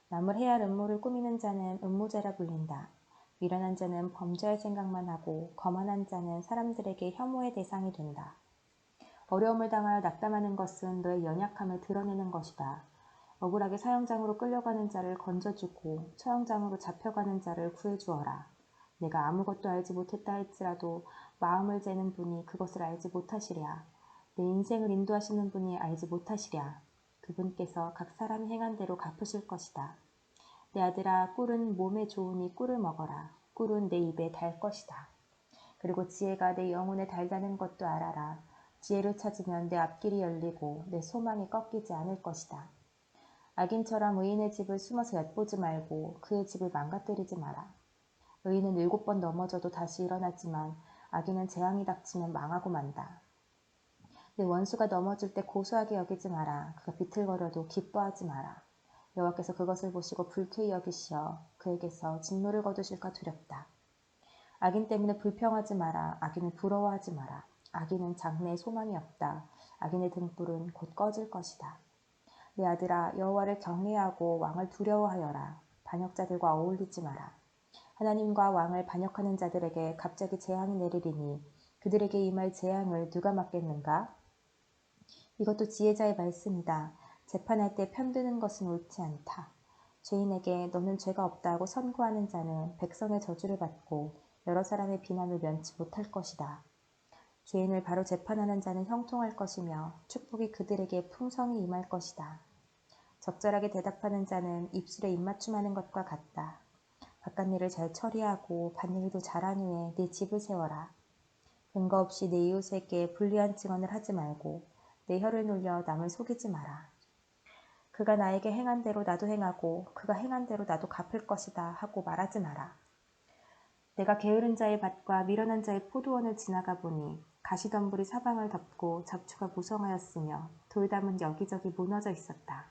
남을 해할 음모를 꾸미는 자는 음모자라 불린다. 미련한 자는 범죄할 생각만 하고 거만한 자는 사람들에게 혐오의 대상이 된다. 어려움을 당하여 낙담하는 것은 너의 연약함을 드러내는 것이다. 억울하게 사형장으로 끌려가는 자를 건져주고 처형장으로 잡혀가는 자를 구해주어라. 내가 아무것도 알지 못했다 할지라도 마음을 재는 분이 그것을 알지 못하시랴. 내 인생을 인도하시는 분이 알지 못하시랴. 그분께서 각 사람이 행한 대로 갚으실 것이다. 내 아들아, 꿀은 몸에 좋으니 꿀을 먹어라. 꿀은 내 입에 달 것이다. 그리고 지혜가 내 영혼에 달다는 것도 알아라. 지혜를 찾으면 내 앞길이 열리고 내 소망이 꺾이지 않을 것이다. 악인처럼 의인의 집을 숨어서 엿보지 말고 그의 집을 망가뜨리지 마라. 의인은 7번 넘어져도 다시 일어나지만 악인은 재앙이 닥치면 망하고 만다. 내 원수가 넘어질 때 고소하게 여기지 마라. 그가 비틀거려도 기뻐하지 마라. 여호와께서 그것을 보시고 불쾌히 여기시어 그에게서 진노를 거두실까 두렵다. 악인 때문에 불평하지 마라. 악인을 부러워하지 마라. 악인은 장래에 소망이 없다. 악인의 등불은 곧 꺼질 것이다. 내 아들아, 여호와를 경외하고 왕을 두려워하여라. 반역자들과 어울리지 마라. 하나님과 왕을 반역하는 자들에게 갑자기 재앙이 내리리니 그들에게 임할 재앙을 누가 막겠는가? 이것도 지혜자의 말씀이다. 재판할 때 편드는 것은 옳지 않다. 죄인에게 너는 죄가 없다고 선고하는 자는 백성의 저주를 받고 여러 사람의 비난을 면치 못할 것이다. 죄인을 바로 재판하는 자는 형통할 것이며 축복이 그들에게 풍성히 임할 것이다. 적절하게 대답하는 자는 입술에 입맞춤하는 것과 같다. 바깥일을 잘 처리하고 밭일도 잘한 후에 네 집을 세워라. 근거 없이 내 이웃에게 불리한 증언을 하지 말고 내 혀를 놀려 남을 속이지 마라. 그가 나에게 행한 대로 나도 행하고 그가 행한 대로 나도 갚을 것이다 하고 말하지 마라. 내가 게으른 자의 밭과 미련한 자의 포도원을 지나가 보니 가시덤불이 사방을 덮고 잡초가 무성하였으며 돌담은 여기저기 무너져 있었다.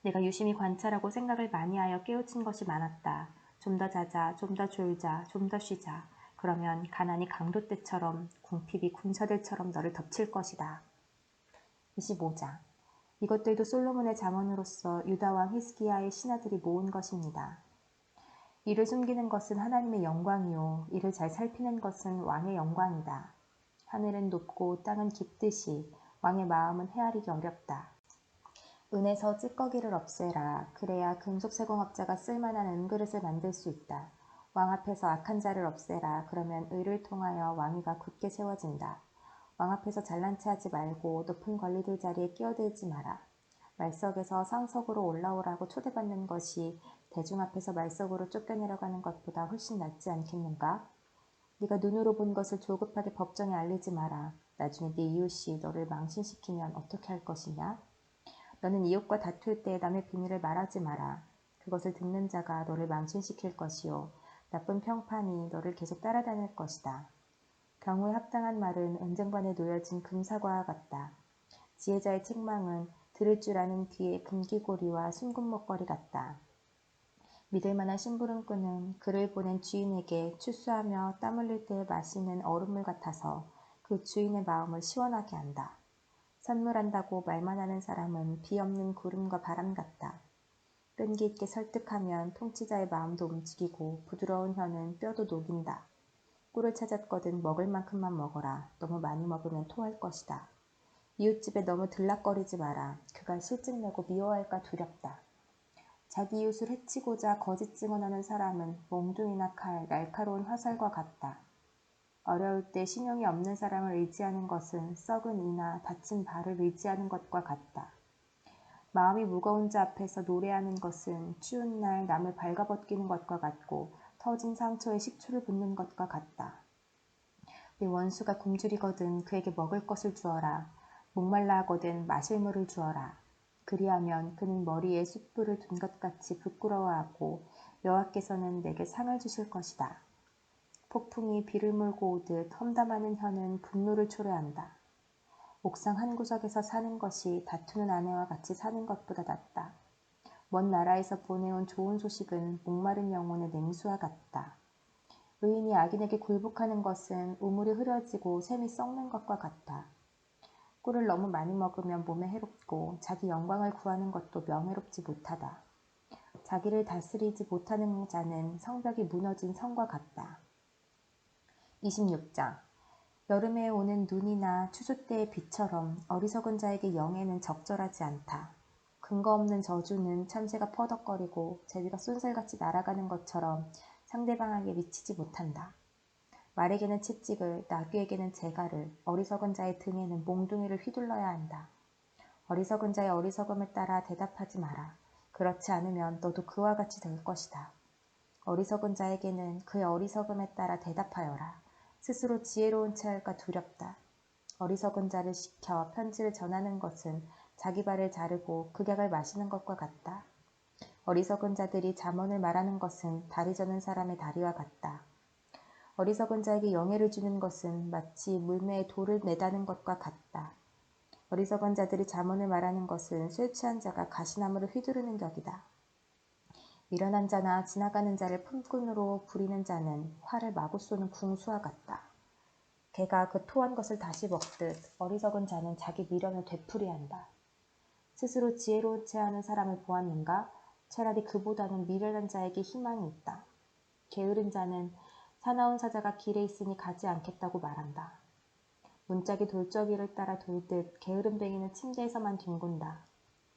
내가 유심히 관찰하고 생각을 많이 하여 깨우친 것이 많았다. 좀 더 자자, 좀 더 졸자, 좀 더 쉬자. 그러면 가난이 강도 때처럼 궁핍이 군사들처럼 너를 덮칠 것이다. 25장. 이것들도 솔로몬의 잠언으로서 유다왕 히스기야의 신하들이 모은 것입니다. 이를 숨기는 것은 하나님의 영광이요 이를 잘 살피는 것은 왕의 영광이다. 하늘은 높고 땅은 깊듯이 왕의 마음은 헤아리기 어렵다. 은에서 찌꺼기를 없애라. 그래야 금속세공업자가 쓸만한 은그릇을 만들 수 있다. 왕 앞에서 악한 자를 없애라. 그러면 의를 통하여 왕위가 굳게 세워진다. 왕 앞에서 잘난 체 하지 말고 높은 권리들 자리에 끼어들지 마라. 말석에서 상석으로 올라오라고 초대받는 것이 대중 앞에서 말석으로 쫓겨내려가는 것보다 훨씬 낫지 않겠는가? 네가 눈으로 본 것을 조급하게 법정에 알리지 마라. 나중에 네 이웃이 너를 망신시키면 어떻게 할 것이냐? 너는 이웃과 다툴 때 남의 비밀을 말하지 마라. 그것을 듣는 자가 너를 망신시킬 것이요 나쁜 평판이 너를 계속 따라다닐 것이다. 경우에 합당한 말은 은쟁반에 놓여진 금사과와 같다. 지혜자의 책망은 들을 줄 아는 귀의 금귀고리와 순금목걸이 같다. 믿을 만한 심부름꾼은 그를 보낸 주인에게 추수하며 땀 흘릴 때 마시는 얼음물 같아서 그 주인의 마음을 시원하게 한다. 선물한다고 말만 하는 사람은 비 없는 구름과 바람 같다. 끈기 있게 설득하면 통치자의 마음도 움직이고 부드러운 혀는 뼈도 녹인다. 꿀을 찾았거든 먹을 만큼만 먹어라. 너무 많이 먹으면 토할 것이다. 이웃집에 너무 들락거리지 마라. 그가 실증내고 미워할까 두렵다. 자기 이웃을 해치고자 거짓 증언하는 사람은 몽둥이나 칼, 날카로운 화살과 같다. 어려울 때 신용이 없는 사람을 의지하는 것은 썩은 이나 다친 발을 의지하는 것과 같다. 마음이 무거운 자 앞에서 노래하는 것은 추운 날 남을 발가벗기는 것과 같고 터진 상처에 식초를 붓는 것과 같다. 네 원수가 굶주리거든 그에게 먹을 것을 주어라. 목말라 하거든 마실 물을 주어라. 그리하면 그는 머리에 숯불을 둔 것 같이 부끄러워하고 여호와께서는 내게 상을 주실 것이다. 폭풍이 비를 몰고 오듯 험담하는 혀는 분노를 초래한다. 옥상 한 구석에서 사는 것이 다투는 아내와 같이 사는 것보다 낫다. 먼 나라에서 보내온 좋은 소식은 목마른 영혼의 냉수와 같다. 의인이 악인에게 굴복하는 것은 우물이 흐려지고 샘이 썩는 것과 같다. 꿀을 너무 많이 먹으면 몸에 해롭고 자기 영광을 구하는 것도 명예롭지 못하다. 자기를 다스리지 못하는 자는 성벽이 무너진 성과 같다. 26장 여름에 오는 눈이나 추수 때의 비처럼 어리석은 자에게 영예는 적절하지 않다. 근거 없는 저주는 참새가 퍼덕거리고 제비가 쏜살같이 날아가는 것처럼 상대방에게 미치지 못한다. 말에게는 채찍을, 나귀에게는 재갈을, 어리석은 자의 등에는 몽둥이를 휘둘러야 한다. 어리석은 자의 어리석음을 따라 대답하지 마라. 그렇지 않으면 너도 그와 같이 될 것이다. 어리석은 자에게는 그의 어리석음에 따라 대답하여라. 스스로 지혜로운 채 할까 두렵다. 어리석은 자를 시켜 편지를 전하는 것은 자기 발을 자르고 극약을 마시는 것과 같다. 어리석은 자들이 잠언을 말하는 것은 다리 저는 사람의 다리와 같다. 어리석은 자에게 영예를 주는 것은 마치 물매에 돌을 매다는 것과 같다. 어리석은 자들이 잠언을 말하는 것은 술 취한 자가 가시나무를 휘두르는 격이다. 일어난 자나 지나가는 자를 품꾼으로 부리는 자는 활을 마구 쏘는 궁수와 같다. 개가 그 토한 것을 다시 먹듯 어리석은 자는 자기 미련을 되풀이한다. 스스로 지혜로운 채 하는 사람을 보았는가? 차라리 그보다는 미련한 자에게 희망이 있다. 게으른 자는 사나운 사자가 길에 있으니 가지 않겠다고 말한다. 문짝이 돌적이를 따라 돌듯 게으름뱅이는 침대에서만 뒹군다.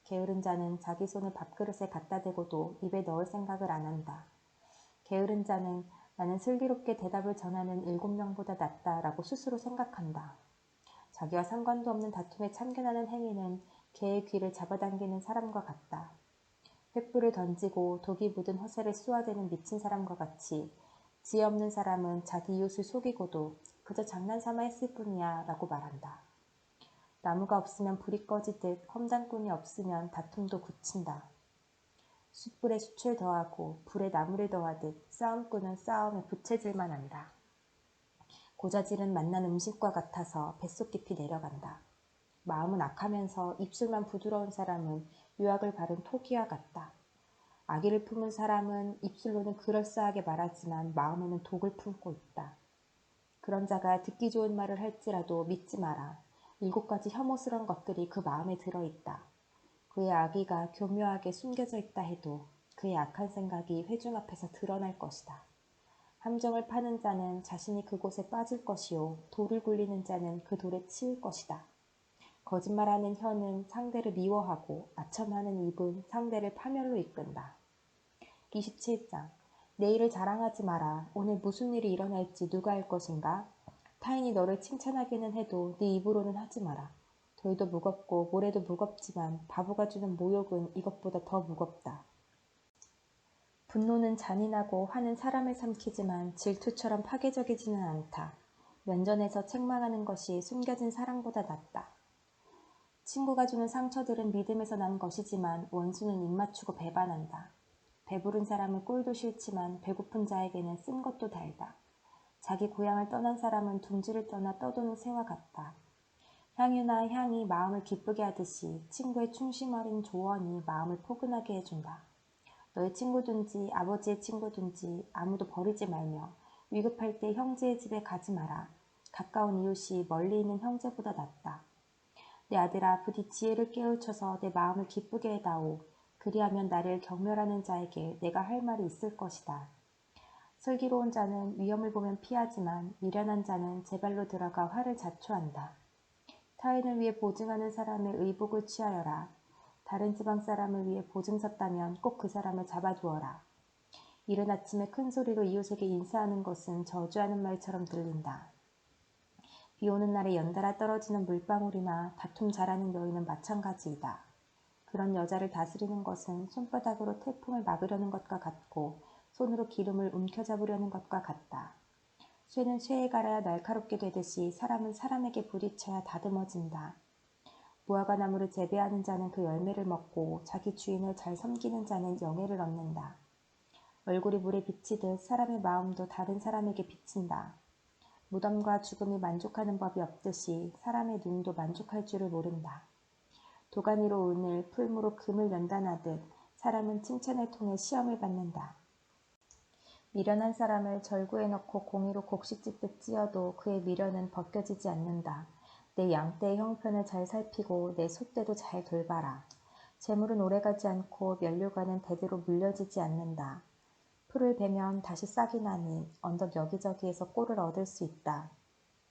게으른 자는 자기 손을 밥그릇에 갖다 대고도 입에 넣을 생각을 안 한다. 게으른 자는 나는 슬기롭게 대답을 전하는 7명보다 낫다라고 스스로 생각한다. 자기와 상관도 없는 다툼에 참견하는 행위는 개의 귀를 잡아당기는 사람과 같다. 횃불을 던지고 독이 묻은 허세를 쏘아대는 미친 사람과 같이 지혜 없는 사람은 자기 이웃을 속이고도 그저 장난삼아 했을 뿐이야 라고 말한다. 나무가 없으면 불이 꺼지듯 험담꾼이 없으면 다툼도 굳힌다. 숯불에 숯을 더하고 불에 나무를 더하듯 싸움꾼은 싸움에 부채질만 한다. 고자질은 맛난 음식과 같아서 뱃속 깊이 내려간다. 마음은 악하면서 입술만 부드러운 사람은 유약을 바른 토기와 같다. 악의를 품은 사람은 입술로는 그럴싸하게 말하지만 마음에는 독을 품고 있다. 그런 자가 듣기 좋은 말을 할지라도 믿지 마라. 7가지 혐오스러운 것들이 그 마음에 들어있다. 그의 악의가 교묘하게 숨겨져 있다 해도 그의 악한 생각이 회중 앞에서 드러날 것이다. 함정을 파는 자는 자신이 그곳에 빠질 것이요 돌을 굴리는 자는 그 돌에 치일 것이다. 거짓말하는 혀는 상대를 미워하고 아첨하는 입은 상대를 파멸로 이끈다. 27장 내일을 자랑하지 마라. 오늘 무슨 일이 일어날지 누가 알 것인가? 타인이 너를 칭찬하기는 해도 네 입으로는 하지 마라. 돌도 무겁고 모래도 무겁지만 바보가 주는 모욕은 이것보다 더 무겁다. 분노는 잔인하고 화는 사람을 삼키지만 질투처럼 파괴적이지는 않다. 면전에서 책망하는 것이 숨겨진 사랑보다 낫다. 친구가 주는 상처들은 믿음에서 난 것이지만 원수는 입맞추고 배반한다. 배부른 사람은 꼴도 싫지만 배고픈 자에게는 쓴 것도 달다. 자기 고향을 떠난 사람은 둥지를 떠나 떠도는 새와 같다. 향유나 향이 마음을 기쁘게 하듯이 친구의 충심 어린 조언이 마음을 포근하게 해준다. 너의 친구든지 아버지의 친구든지 아무도 버리지 말며 위급할 때 형제의 집에 가지 마라. 가까운 이웃이 멀리 있는 형제보다 낫다. 내 아들아 부디 지혜를 깨우쳐서 내 마음을 기쁘게 해다오. 그리하면 나를 경멸하는 자에게 내가 할 말이 있을 것이다. 슬기로운 자는 위험을 보면 피하지만 미련한 자는 제 발로 들어가 화를 자초한다. 타인을 위해 보증하는 사람의 의복을 취하여라. 다른 지방 사람을 위해 보증 섰다면 꼭 그 사람을 잡아두어라. 이른 아침에 큰 소리로 이웃에게 인사하는 것은 저주하는 말처럼 들린다. 비 오는 날에 연달아 떨어지는 물방울이나 다툼 잘하는 여인은 마찬가지이다. 그런 여자를 다스리는 것은 손바닥으로 태풍을 막으려는 것과 같고 손으로 기름을 움켜잡으려는 것과 같다. 쇠는 쇠에 갈아야 날카롭게 되듯이 사람은 사람에게 부딪혀야 다듬어진다. 무화과 나무를 재배하는 자는 그 열매를 먹고 자기 주인을 잘 섬기는 자는 영예를 얻는다. 얼굴이 물에 비치듯 사람의 마음도 다른 사람에게 비친다. 무덤과 죽음이 만족하는 법이 없듯이 사람의 눈도 만족할 줄을 모른다. 도가니로 은을, 풀무로 금을 연단하듯 사람은 칭찬을 통해 시험을 받는다. 미련한 사람을 절구에 넣고 공이로 곡식 찢듯 찧어도 그의 미련은 벗겨지지 않는다. 내 양떼의 형편을 잘 살피고 내 소떼도 잘 돌봐라. 재물은 오래가지 않고 면류관은 대대로 물려지지 않는다. 풀을 베면 다시 싹이 나니 언덕 여기저기에서 꼴을 얻을 수 있다.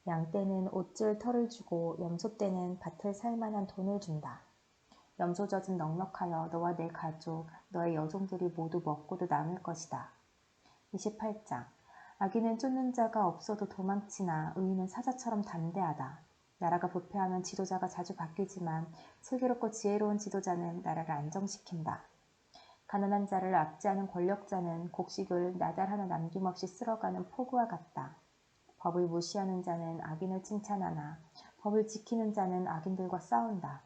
양떼는 옷질 털을 주고 염소떼는 밭을 살만한 돈을 준다. 염소젖은 넉넉하여 너와 내 가족, 너의 여종들이 모두 먹고도 남을 것이다. 28장. 악인은 쫓는 자가 없어도 도망치나 의인은 사자처럼 담대하다. 나라가 부패하면 지도자가 자주 바뀌지만 슬기롭고 지혜로운 지도자는 나라를 안정시킨다. 가난한 자를 압제하는 권력자는 곡식을 나달 하나 남김없이 쓸어가는 폭우와 같다. 법을 무시하는 자는 악인을 칭찬하나 법을 지키는 자는 악인들과 싸운다.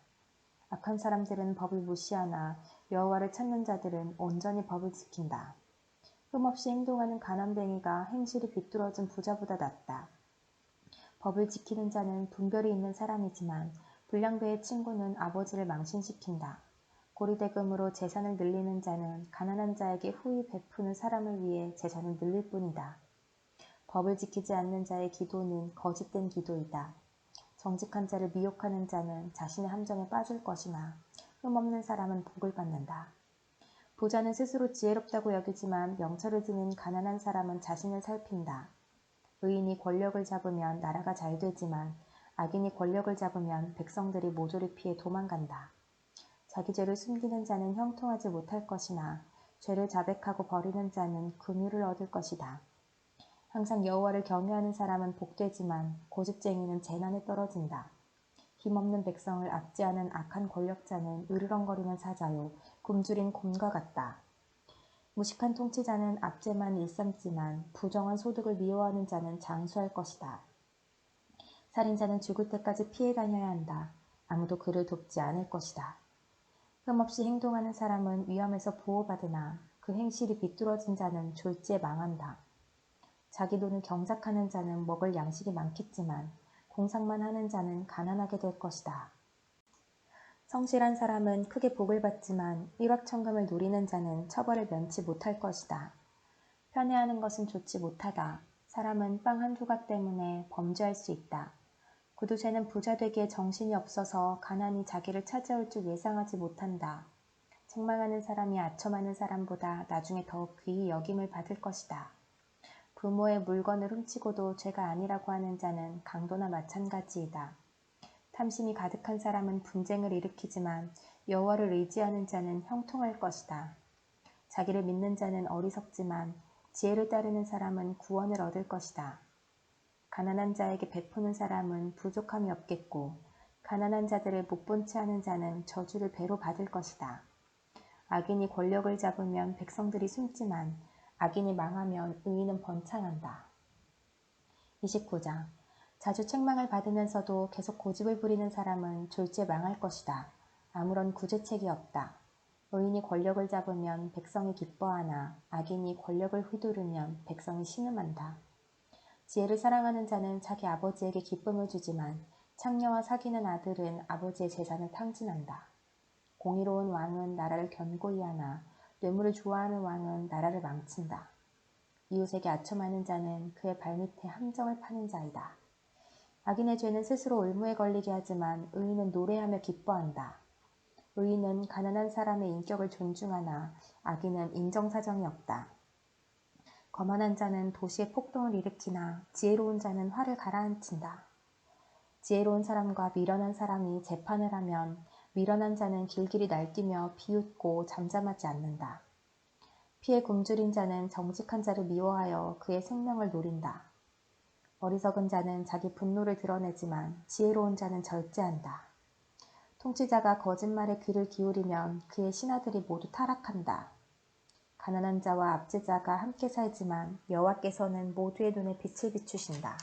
악한 사람들은 법을 무시하나 여호와를 찾는 자들은 온전히 법을 지킨다. 흠없이 행동하는 가난뱅이가 행실이 비뚤어진 부자보다 낫다. 법을 지키는 자는 분별이 있는 사람이지만 불량배의 친구는 아버지를 망신시킨다. 고리대금으로 재산을 늘리는 자는 가난한 자에게 후히 베푸는 사람을 위해 재산을 늘릴 뿐이다. 법을 지키지 않는 자의 기도는 거짓된 기도이다. 정직한 자를 미혹하는 자는 자신의 함정에 빠질 것이나 흠없는 사람은 복을 받는다. 부자는 스스로 지혜롭다고 여기지만 명철을 지닌 가난한 사람은 자신을 살핀다. 의인이 권력을 잡으면 나라가 잘 되지만 악인이 권력을 잡으면 백성들이 모조리 피해 도망간다. 자기 죄를 숨기는 자는 형통하지 못할 것이나 죄를 자백하고 버리는 자는 긍휼을 얻을 것이다. 항상 여호와를 경외하는 사람은 복되지만 고집쟁이는 재난에 떨어진다. 힘없는 백성을 압제하는 악한 권력자는 으르렁거리는 사자요 굶주린 곰과 같다. 무식한 통치자는 압제만 일삼지만 부정한 소득을 미워하는 자는 장수할 것이다. 살인자는 죽을 때까지 피해 다녀야 한다. 아무도 그를 돕지 않을 것이다. 흠없이 행동하는 사람은 위험에서 보호받으나 그 행실이 비뚤어진 자는 졸지에 망한다. 자기 돈을 경작하는 자는 먹을 양식이 많겠지만 공상만 하는 자는 가난하게 될 것이다. 성실한 사람은 크게 복을 받지만 일확천금을 노리는 자는 처벌을 면치 못할 것이다. 편애하는 것은 좋지 못하다. 사람은 빵 한 조각 때문에 범죄할 수 있다. 구두쇠는 부자 되기에 정신이 없어서 가난이 자기를 찾아올 줄 예상하지 못한다. 책망하는 사람이 아첨하는 사람보다 나중에 더욱 귀히 여김을 받을 것이다. 부모의 물건을 훔치고도 죄가 아니라고 하는 자는 강도나 마찬가지이다. 탐심이 가득한 사람은 분쟁을 일으키지만 여호와를 의지하는 자는 형통할 것이다. 자기를 믿는 자는 어리석지만 지혜를 따르는 사람은 구원을 얻을 것이다. 가난한 자에게 베푸는 사람은 부족함이 없겠고 가난한 자들을 못 본 채 하는 자는 저주를 배로 받을 것이다. 악인이 권력을 잡으면 백성들이 숨지만 악인이 망하면 의인은 번창한다. 29장. 자주 책망을 받으면서도 계속 고집을 부리는 사람은 졸지에 망할 것이다. 아무런 구제책이 없다. 의인이 권력을 잡으면 백성이 기뻐하나 악인이 권력을 휘두르면 백성이 신음한다. 지혜를 사랑하는 자는 자기 아버지에게 기쁨을 주지만 창녀와 사귀는 아들은 아버지의 재산을 탕진한다. 공의로운 왕은 나라를 견고히 하나 뇌물을 좋아하는 왕은 나라를 망친다. 이웃에게 아첨하는 자는 그의 발밑에 함정을 파는 자이다. 악인의 죄는 스스로 올무에 걸리게 하지만 의인은 노래하며 기뻐한다. 의인은 가난한 사람의 인격을 존중하나 악인은 인정사정이 없다. 거만한 자는 도시에 폭동을 일으키나 지혜로운 자는 화를 가라앉힌다. 지혜로운 사람과 미련한 사람이 재판을 하면 미련한 자는 길길이 날뛰며 비웃고 잠잠하지 않는다. 피에 굶주린 자는 정직한 자를 미워하여 그의 생명을 노린다. 어리석은 자는 자기 분노를 드러내지만 지혜로운 자는 절제한다. 통치자가 거짓말에 귀를 기울이면 그의 신하들이 모두 타락한다. 가난한 자와 압제자가 함께 살지만 여호와께서는 모두의 눈에 빛을 비추신다.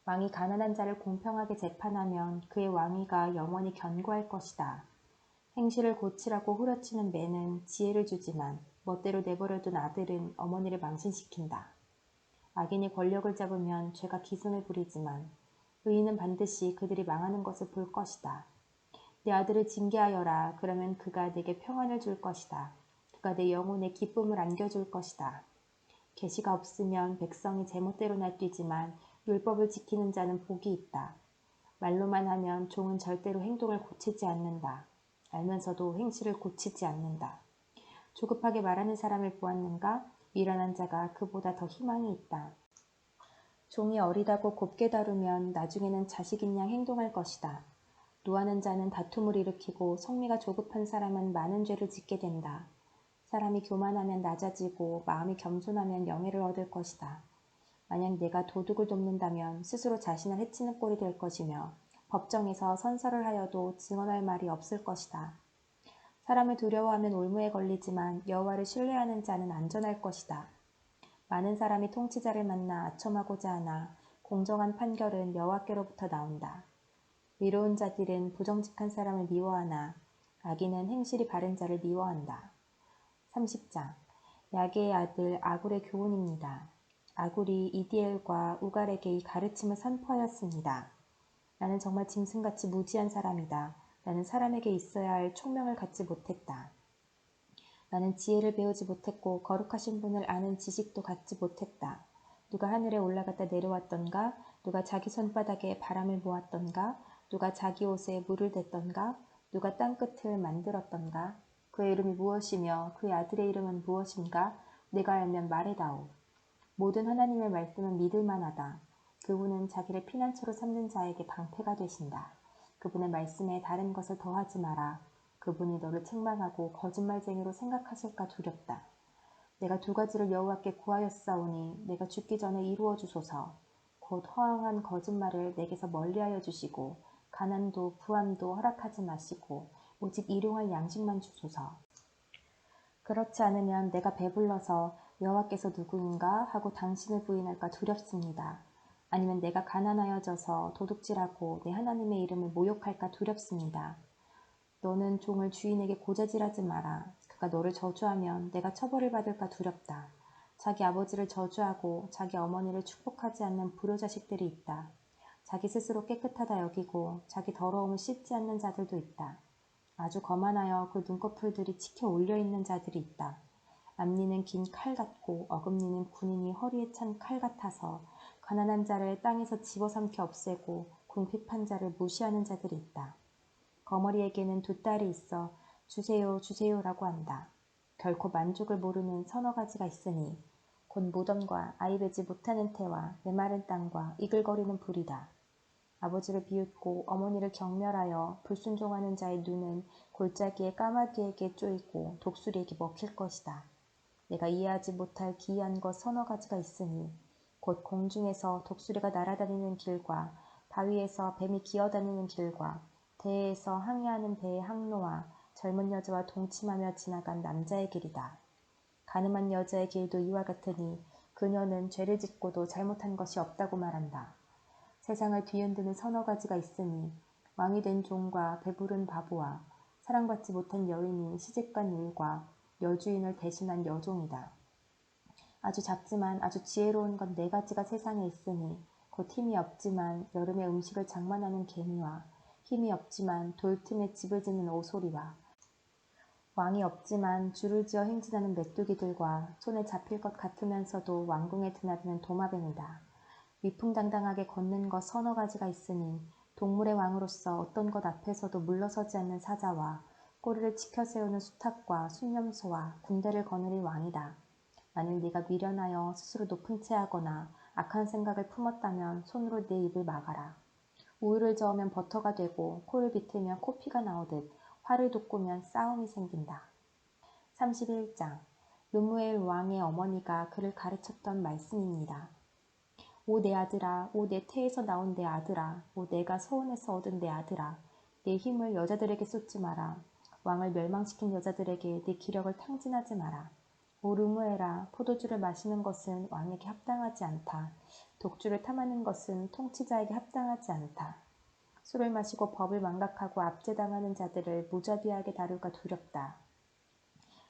왕이 가난한 자를 공평하게 재판하면 그의 왕위가 영원히 견고할 것이다. 행실을 고치라고 후려치는 매는 지혜를 주지만 멋대로 내버려둔 아들은 어머니를 망신시킨다. 악인이 권력을 잡으면 죄가 기승을 부리지만 의인은 반드시 그들이 망하는 것을 볼 것이다. 내 아들을 징계하여라. 그러면 그가 내게 평안을 줄 것이다. 그가 내 영혼에 기쁨을 안겨줄 것이다. 계시가 없으면 백성이 제멋대로 날뛰지만 율법을 지키는 자는 복이 있다. 말로만 하면 종은 절대로 행동을 고치지 않는다. 알면서도 행실을 고치지 않는다. 조급하게 말하는 사람을 보았는가? 미련한 자가 그보다 더 희망이 있다. 종이 어리다고 곱게 다루면 나중에는 자식인 양 행동할 것이다. 노하는 자는 다툼을 일으키고 성미가 조급한 사람은 많은 죄를 짓게 된다. 사람이 교만하면 낮아지고 마음이 겸손하면 영예를 얻을 것이다. 만약 내가 도둑을 돕는다면 스스로 자신을 해치는 꼴이 될 것이며 법정에서 선서를 하여도 증언할 말이 없을 것이다. 사람을 두려워하면 올무에 걸리지만 여호와를 신뢰하는 자는 안전할 것이다. 많은 사람이 통치자를 만나 아첨하고자 하나 공정한 판결은 여호와께로부터 나온다. 의로운 자들은 부정직한 사람을 미워하나 악인은 행실이 바른 자를 미워한다. 30장 야게의 아들 아굴의 교훈입니다. 아굴이 이디엘과 우갈에게 이 가르침을 선포하였습니다. 나는 정말 짐승같이 무지한 사람이다. 나는 사람에게 있어야 할 총명을 갖지 못했다. 나는 지혜를 배우지 못했고 거룩하신 분을 아는 지식도 갖지 못했다. 누가 하늘에 올라갔다 내려왔던가? 누가 자기 손바닥에 바람을 모았던가? 누가 자기 옷에 물을 댔던가? 누가 땅끝을 만들었던가? 그의 이름이 무엇이며 그의 아들의 이름은 무엇인가? 내가 알면 말해다오. 모든 하나님의 말씀은 믿을 만하다. 그분은 자기를 피난처로 삼는 자에게 방패가 되신다. 그분의 말씀에 다른 것을 더하지 마라. 그분이 너를 책망하고 거짓말쟁이로 생각하실까 두렵다. 내가 두 가지를 여호와께 구하였사오니 내가 죽기 전에 이루어 주소서. 곧 허황한 거짓말을 내게서 멀리하여 주시고 가난도 부함도 허락하지 마시고 오직 일용할 양식만 주소서. 그렇지 않으면 내가 배불러서 여호와께서 누구인가 하고 당신을 부인할까 두렵습니다. 아니면 내가 가난하여져서 도둑질하고 내 하나님의 이름을 모욕할까 두렵습니다. 너는 종을 주인에게 고재질하지 마라. 그가 너를 저주하면 내가 처벌을 받을까 두렵다. 자기 아버지를 저주하고 자기 어머니를 축복하지 않는 불효자식들이 있다. 자기 스스로 깨끗하다 여기고 자기 더러움을 씻지 않는 자들도 있다. 아주 거만하여 그 눈꺼풀들이 치켜 올려있는 자들이 있다. 앞니는 긴 칼 같고 어금니는 군인이 허리에 찬 칼 같아서 가난한 자를 땅에서 집어삼켜 없애고 궁핍한 자를 무시하는 자들이 있다. 거머리에게는 두 딸이 있어 주세요 주세요라고 한다. 결코 만족을 모르는 서너 가지가 있으니 곧 무덤과 아이 베지 못하는 태와 메마른 땅과 이글거리는 불이다. 아버지를 비웃고 어머니를 경멸하여 불순종하는 자의 눈은 골짜기의 까마귀에게 쪼이고 독수리에게 먹힐 것이다. 내가 이해하지 못할 기이한 것 서너 가지가 있으니 곧 공중에서 독수리가 날아다니는 길과 바위에서 뱀이 기어다니는 길과 대해에서 항해하는 배의 항로와 젊은 여자와 동침하며 지나간 남자의 길이다. 가늠한 여자의 길도 이와 같으니 그녀는 죄를 짓고도 잘못한 것이 없다고 말한다. 세상을 뒤흔드는 서너 가지가 있으니 왕이 된 종과 배부른 바보와 사랑받지 못한 여인이 시집간 일과 여주인을 대신한 여종이다. 아주 작지만 아주 지혜로운 건 네 가지가 세상에 있으니 곧 힘이 없지만 여름에 음식을 장만하는 개미와 힘이 없지만 돌틈에 집을 짓는 오소리와 왕이 없지만 줄을 지어 행진하는 메뚜기들과 손에 잡힐 것 같으면서도 왕궁에 드나드는 도마뱀이다. 위풍당당하게 걷는 것 서너 가지가 있으니 동물의 왕으로서 어떤 것 앞에서도 물러서지 않는 사자와 꼬리를 치켜 세우는 수탉과 순념소와 군대를 거느린 왕이다. 만일 네가 미련하여 스스로 높은 채 하거나 악한 생각을 품었다면 손으로 네 입을 막아라. 우유를 저으면 버터가 되고 코를 비틀면 코피가 나오듯 화를 돋구면 싸움이 생긴다. 31장 르무엘 왕의 어머니가 그를 가르쳤던 말씀입니다. 오 내 아들아, 오 내 태에서 나온 내 아들아, 오 내가 서원에서 얻은 내 아들아, 내 힘을 여자들에게 쏟지 마라. 왕을 멸망시킨 여자들에게 네 기력을 탕진하지 마라. 오 르무엘아, 포도주를 마시는 것은 왕에게 합당하지 않다. 독주를 탐하는 것은 통치자에게 합당하지 않다. 술을 마시고 법을 망각하고 압제당하는 자들을 무자비하게 다룰까 두렵다.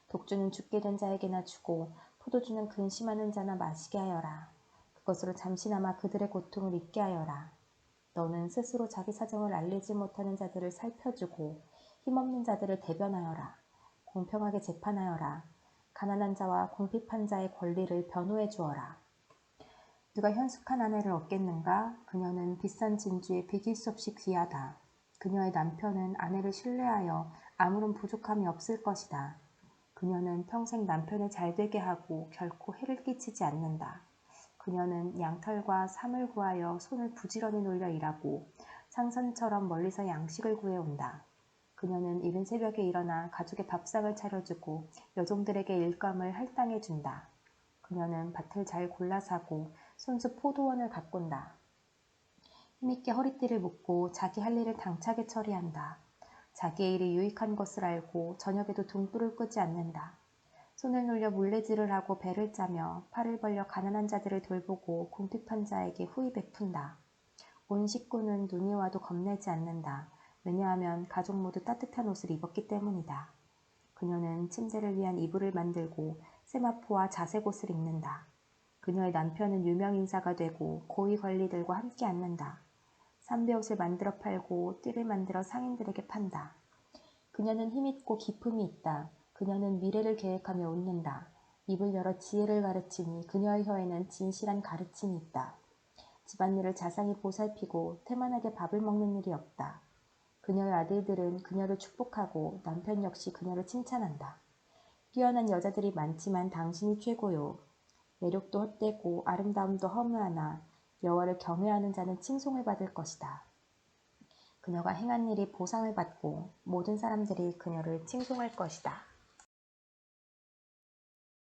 독주는 죽게 된 자에게나 주고 포도주는 근심하는 자나 마시게 하여라. 그것으로 잠시나마 그들의 고통을 잊게 하여라. 너는 스스로 자기 사정을 알리지 못하는 자들을 살펴주고 힘없는 자들을 대변하여라. 공평하게 재판하여라. 가난한 자와 궁핍한 자의 권리를 변호해 주어라. 누가 현숙한 아내를 얻겠는가? 그녀는 비싼 진주에 비길 수 없이 귀하다. 그녀의 남편은 아내를 신뢰하여 아무런 부족함이 없을 것이다. 그녀는 평생 남편을 잘되게 하고 결코 해를 끼치지 않는다. 그녀는 양털과 삼을 구하여 손을 부지런히 놀려 일하고 상선처럼 멀리서 양식을 구해온다. 그녀는 이른 새벽에 일어나 가족의 밥상을 차려주고 여종들에게 일감을 할당해준다. 그녀는 밭을 잘 골라 사고 손수 포도원을 가꾼다. 힘있게 허리띠를 묶고 자기 할 일을 당차게 처리한다. 자기의 일이 유익한 것을 알고 저녁에도 등불을 끄지 않는다. 손을 놀려 물레질을 하고 배를 짜며 팔을 벌려 가난한 자들을 돌보고 궁핍한 자에게 후히 베푼다. 온 식구는 눈이 와도 겁내지 않는다. 왜냐하면 가족 모두 따뜻한 옷을 입었기 때문이다. 그녀는 침대를 위한 이불을 만들고 세마포와 자색 옷을 입는다. 그녀의 남편은 유명 인사가 되고 고위 관리들과 함께 앉는다. 삼배옷을 만들어 팔고 띠를 만들어 상인들에게 판다. 그녀는 힘있고 기품이 있다. 그녀는 미래를 계획하며 웃는다. 입을 열어 지혜를 가르치니 그녀의 혀에는 진실한 가르침이 있다. 집안일을 자상히 보살피고 태만하게 밥을 먹는 일이 없다. 그녀의 아들들은 그녀를 축복하고 남편 역시 그녀를 칭찬한다. 뛰어난 여자들이 많지만 당신이 최고요. 매력도 헛되고 아름다움도 허무하나 여호와를 경외하는 자는 칭송을 받을 것이다. 그녀가 행한 일이 보상을 받고 모든 사람들이 그녀를 칭송할 것이다.